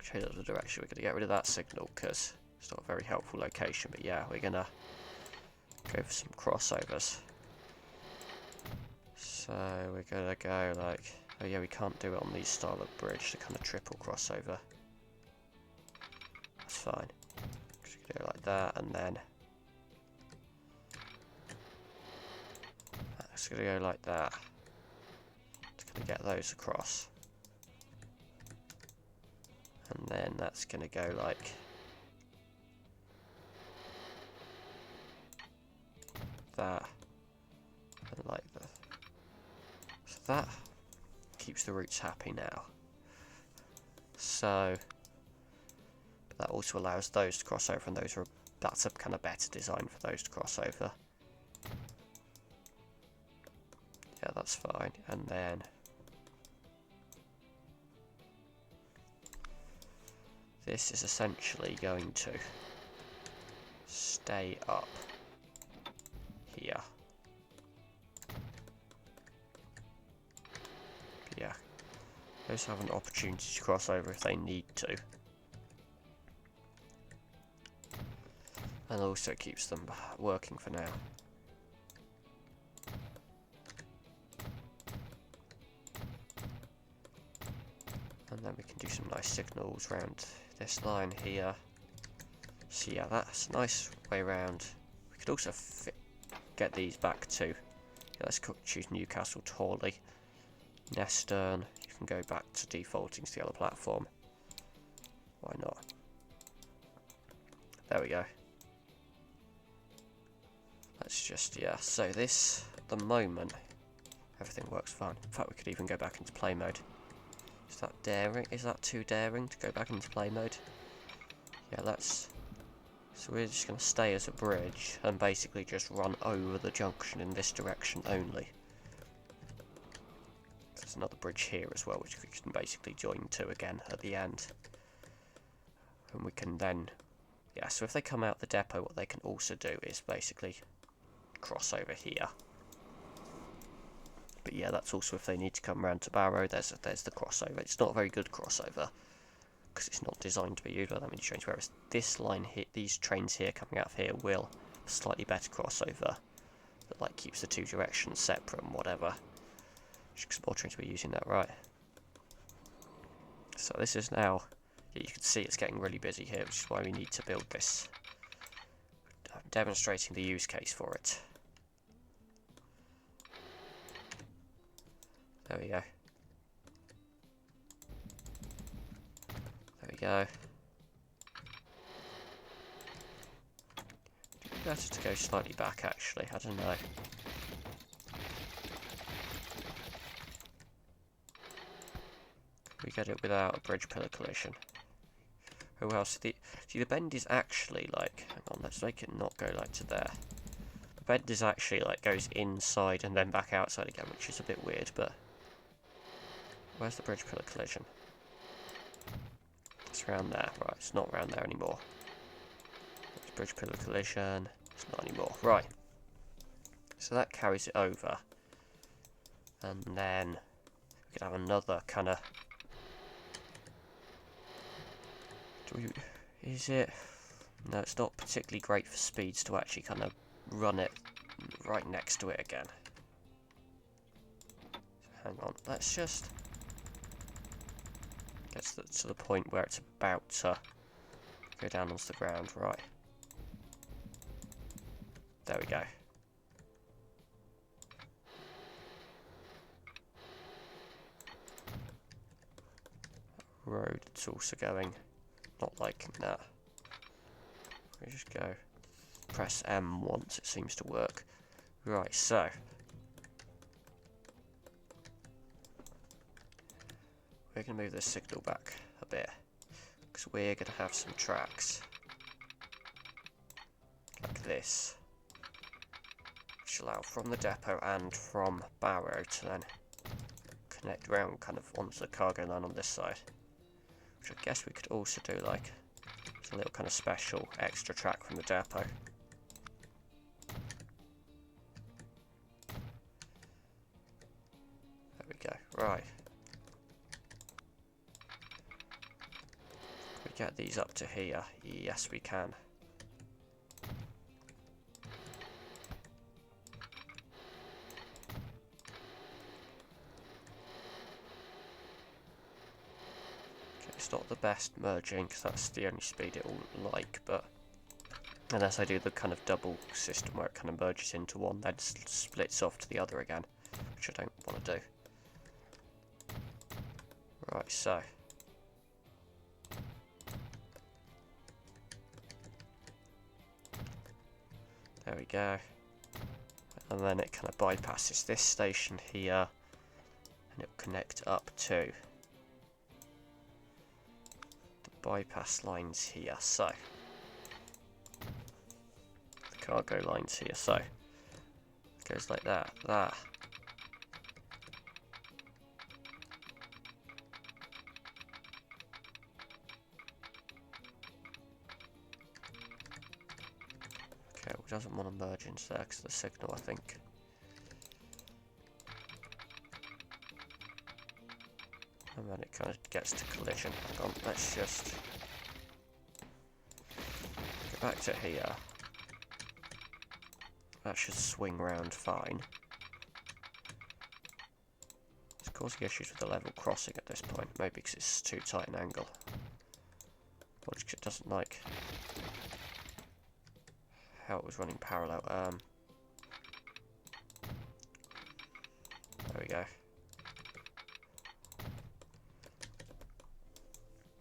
change up the direction, we're going to get rid of that signal because it's not a very helpful location. But yeah, we're going to go for some crossovers. So we're going to go like, oh yeah, we can't do it on these style of bridge, the kind of triple crossover. That's fine. Just going to go like that, and then it's going to go like that. It's going to get those across. And then that's going to go like that. And like that. So that keeps the roots happy now. So that also allows those to cross over, and that's a kind of better design for those to cross over. Yeah, that's fine. And then this is essentially going to stay up here. But yeah, those have an opportunity to cross over if they need to. And also keeps them working for now. And then we can do some nice signals around this line here. So yeah, that's a nice way around. We could also get these back to, yeah, let's choose Newcastle to Hawley. Nestern, you can go back to defaulting to the other platform. Why not? There we go. Let's just, yeah, so this, at the moment, everything works fine. In fact, we could even go back into play mode. Is that daring? Is that too daring to go back into play mode? Yeah, let's... So we're just going to stay as a bridge and basically just run over the junction in this direction only. There's another bridge here as well, which we can basically join to again at the end. And we can then... Yeah, so if they come out the depot, what they can also do is basically cross over here. But yeah, that's also if they need to come around to Barrow, there's the crossover. It's not a very good crossover, because it's not designed to be used by that many trains, whereas this line here, these trains here coming out of here will slightly better crossover, that like keeps the two directions separate and whatever. Just more trains will be using that, right. So this is now, yeah, you can see it's getting really busy here, which is why we need to build this. I'm demonstrating the use case for it. There we go. There we go. Better to go slightly back, actually. I don't know. Could we get it without a bridge pillar collision? Oh well, see the bend is actually like... Hang on, let's make it not go like to there. The bend is actually like goes inside and then back outside again, which is a bit weird, but... Where's the bridge pillar collision? It's around there. Right, it's not around there anymore. There's bridge pillar collision. It's not anymore. Right. So that carries it over. And then we could have another kind of... Is it... No, it's not particularly great for speeds to actually kind of run it right next to it again. So hang on, let's just get to the point where it's about to go down onto the ground. Right. There we go. Road, it's also going. Not liking that. We just go. Press M once, it seems to work. Right, so. We're going to move this signal back a bit. Because we're going to have some tracks. Like this. Which allow from the depot and from Barrow to then connect round kind of onto the cargo line on this side. Which I guess we could also do like a little kind of special extra track from the depot. There we go. Right. Can we get these up to here? Yes, we can. It's not the best merging because that's the only speed it will like, but unless I do the kind of double system where it kind of merges into one, then splits off to the other again, which I don't want to do. Right, so there we go, and then it kind of bypasses this station here, and it'll connect up to bypass lines here, so the cargo lines here, so it goes like that, okay, it doesn't want to merge into there because of the signal, I think. And then it kind of gets to collision. Hang on, let's just go back to here. That should swing round fine. It's causing issues with the level crossing at this point, maybe because it's too tight an angle. Or because it doesn't like how it was running parallel. There we go.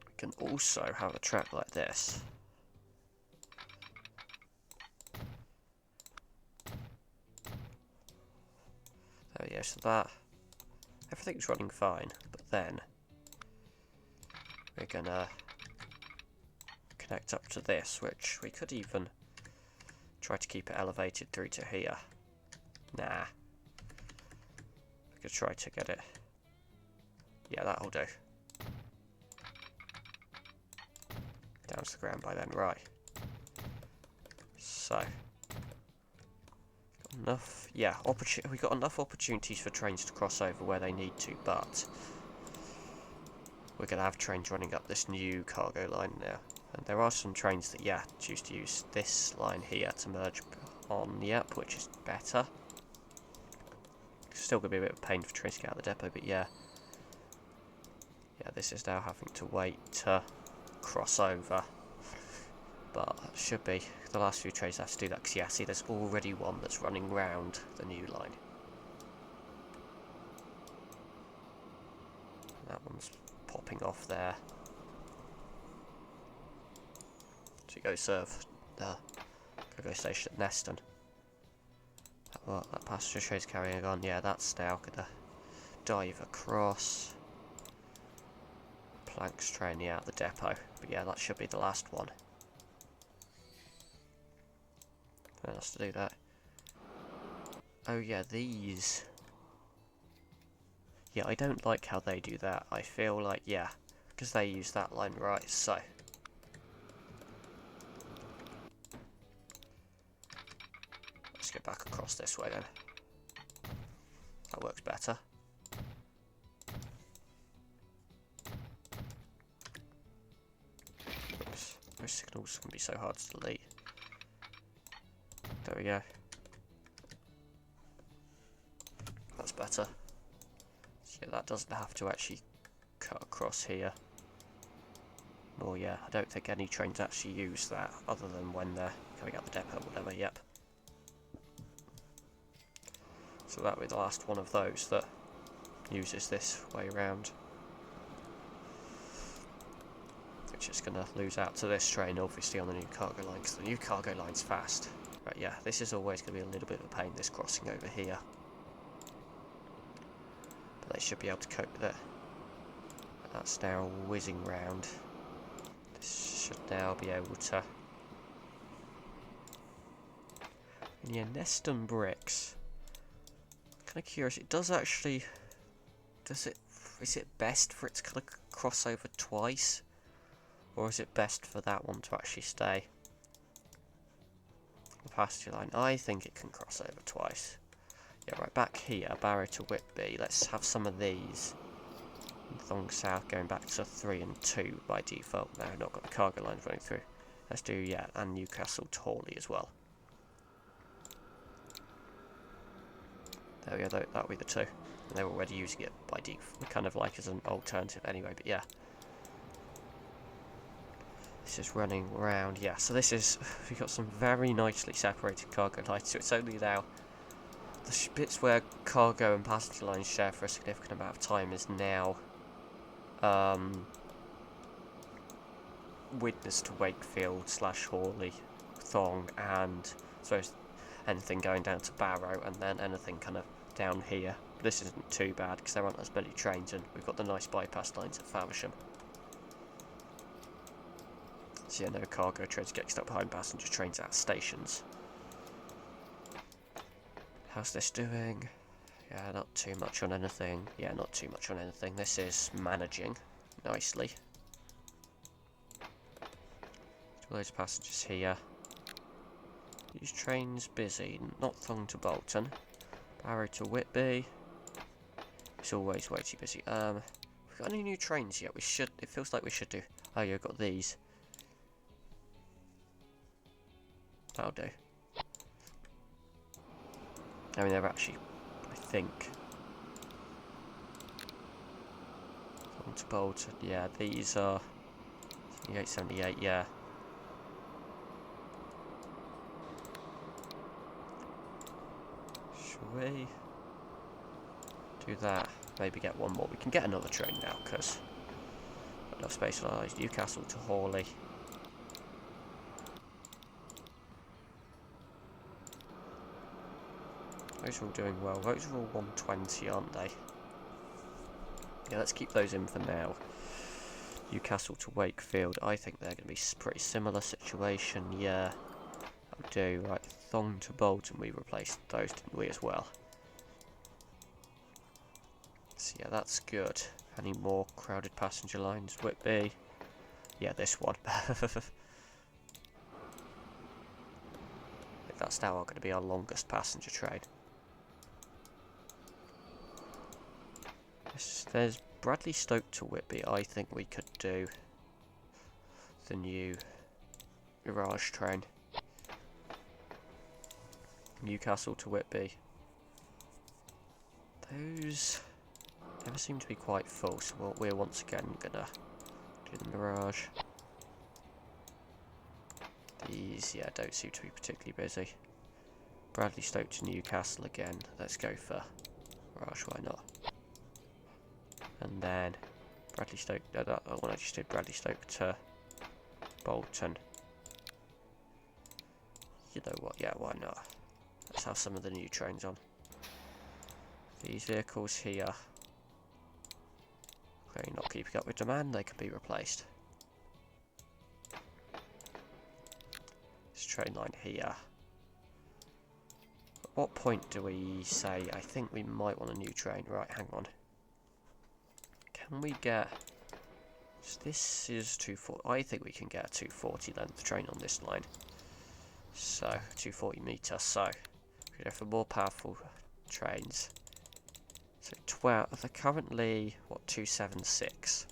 We can also have a track like this. There we go, so that everything's running fine, but then we're gonna connect up to this, which we could even try to keep it elevated through to here. Nah. We could try to get it. Yeah, that'll do. Down to the ground by then, right. So. Got enough, yeah, we got enough opportunities for trains to cross over where they need to, but we're going to have trains running up this new cargo line now. And there are some trains that, yeah, choose to use this line here to merge on, yep, which is better. It's still going to be a bit of a pain for trains to get out of the depot, but yeah. Yeah, this is now having to wait to cross over. But it should be. The last few trains have to do that, because yeah, see, there's already one that's running round the new line. That one's popping off there. So you go serve the cargo station at Neston. That passenger train's carrying on. Yeah, that's now gonna dive across. Planks train, yeah, at the depot. But yeah, that should be the last one. What else to do that? Oh yeah, these. Yeah, I don't like how they do that. I feel like, yeah, because they use that line right, so. Let's go back across this way then. That works better. Oops, those signals can be so hard to delete. There we go. That's better. So yeah, that doesn't have to actually cut across here. Nor, yeah, I don't think any trains actually use that, other than when they're coming out the depot or whatever, yep. So that'll be the last one of those that uses this way around. Which is going to lose out to this train, obviously, on the new cargo line, because the new cargo line's fast. Right, yeah, this is always going to be a little bit of a pain, this crossing over here. But they should be able to cope with it. That's now whizzing round. This should now be able to... And yeah, Neston bricks. Kind of curious, it does actually... Is it best for it to kind of cross over twice? Or is it best for that one to actually stay? The passenger line, I think it can cross over twice. Yeah, right, back here, Barrow to Whitby, let's have some of these. Thong South going back to 3 and 2 by default. Now I've not got the cargo lines running through. Let's do, yeah, and Newcastle to Hawley as well. There we go, that'll be the two. And they're already using it by default, kind of like as an alternative anyway, but yeah. This is running around, yeah, so this is, we've got some very nicely separated cargo lines, so it's only now, the bits where cargo and passenger lines share for a significant amount of time is now, Widnes to Wakefield / Hawley, Thong, and so anything going down to Barrow, and then anything kind of down here. But this isn't too bad, because there aren't as many trains, and we've got the nice bypass lines at Faversham. So yeah, no cargo trains getting stuck behind passenger trains at stations. How's this doing? Yeah, not too much on anything. Yeah, not too much on anything. This is managing nicely. Loads of passengers here. These trains busy. Not Thong to Bolton. Barrow to Whitby. It's always way too busy. We've got any new trains yet? We should. It feels like we should do. Oh, yeah, got these. That'll do. I mean, they're actually, I think, Thong to Bolton. Yeah, these are 78, 78. Yeah. Shall we do that? Maybe get one more. We can get another train now because got enough space for those. Newcastle to Hawley. Those are all doing well. Those are all 120, aren't they? Yeah, let's keep those in for now. Newcastle to Wakefield. I think they're going to be pretty similar situation. Yeah, I'll do. Right, Thong to Bolton. We replaced those, didn't we, as well? So yeah, that's good. Any more crowded passenger lines? Whitby. Yeah, this one. I think that's now going to be our longest passenger train. There's Bradley Stoke to Whitby. I think we could do the new Mirage train. Newcastle to Whitby. Those never seem to be quite full, so we're once again gonna do the Mirage. These, yeah, don't seem to be particularly busy. Bradley Stoke to Newcastle again. Let's go for Mirage, why not? And then Bradley Stoke, that one I just did, Bradley Stoke to Bolton. You know what, yeah, why not? Let's have some of the new trains on. These vehicles here, okay, not keeping up with demand, they can be replaced. This train line here. At what point do we say, I think we might want a new train? Right, hang on. can we get... So this is 240. I think we can get a 240 length train on this line. So, 240 metre. So, we go for more powerful trains. So, 12. They're currently, what, 276.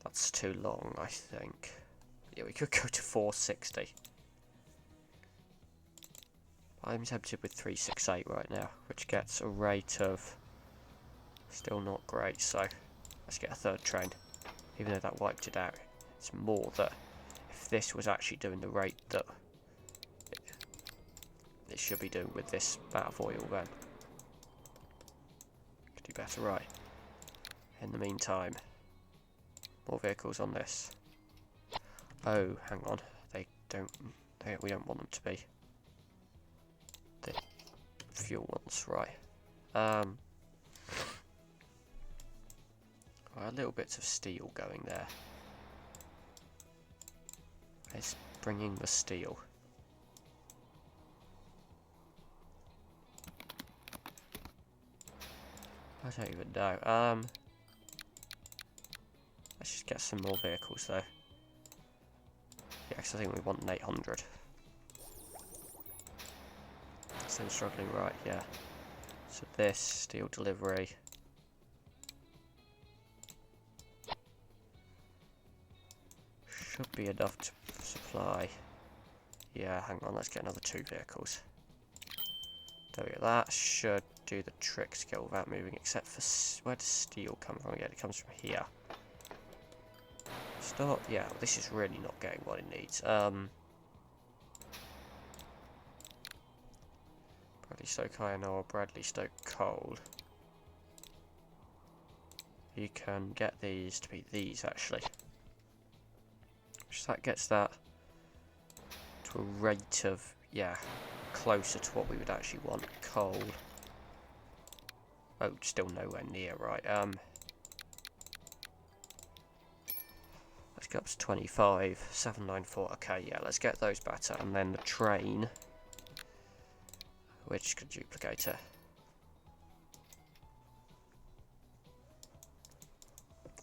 That's too long, I think. Yeah, we could go to 460. I'm tempted with 368 right now, which gets a rate of still not great, so let's get a third train. Even though that wiped it out, it's more that if this was actually doing the rate that it should be doing with this amount of oil, then could do better, right? In the meantime, more vehicles on this. Oh, hang on, we don't want them to be the fuel ones, right? Little bits of steel going there. It's bringing the steel. I don't even know. Let's just get some more vehicles though. Yeah, because I think we want an 800. Still struggling, right? Yeah. So this steel delivery. Should be enough to supply. Yeah, hang on, let's get another 2 vehicles. There we go, that should do the trick skill without moving, except for... Where does steel come from again? It comes from here. Start, yeah, well, this is really not getting what it needs. Bradley Stoke iron ore, Bradley Stoke coal. You can get these to be these, actually. So that gets that to a rate of, yeah, closer to what we would actually want. Coal. Oh, still nowhere near, right. Let's go up to 25, 794. Okay, yeah, let's get those better. And then the train, which could duplicate it.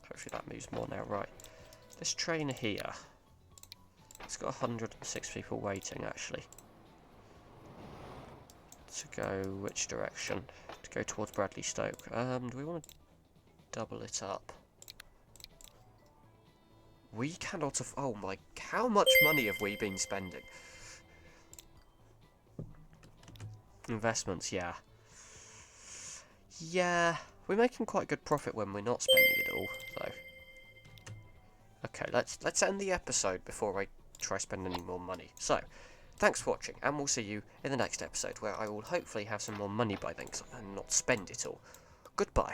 Hopefully that moves more now, right. This train here, it's got 106 people waiting, actually. To go which direction? To go towards Bradley Stoke. Do we want to double it up? We cannot oh my, how much money have we been spending? Investments, yeah. Yeah, we're making quite good profit when we're not spending it all, though. Okay, let's end the episode before I try spending any more money. So, thanks for watching, and we'll see you in the next episode, where I will hopefully have some more money by then, and not spend it all. Goodbye.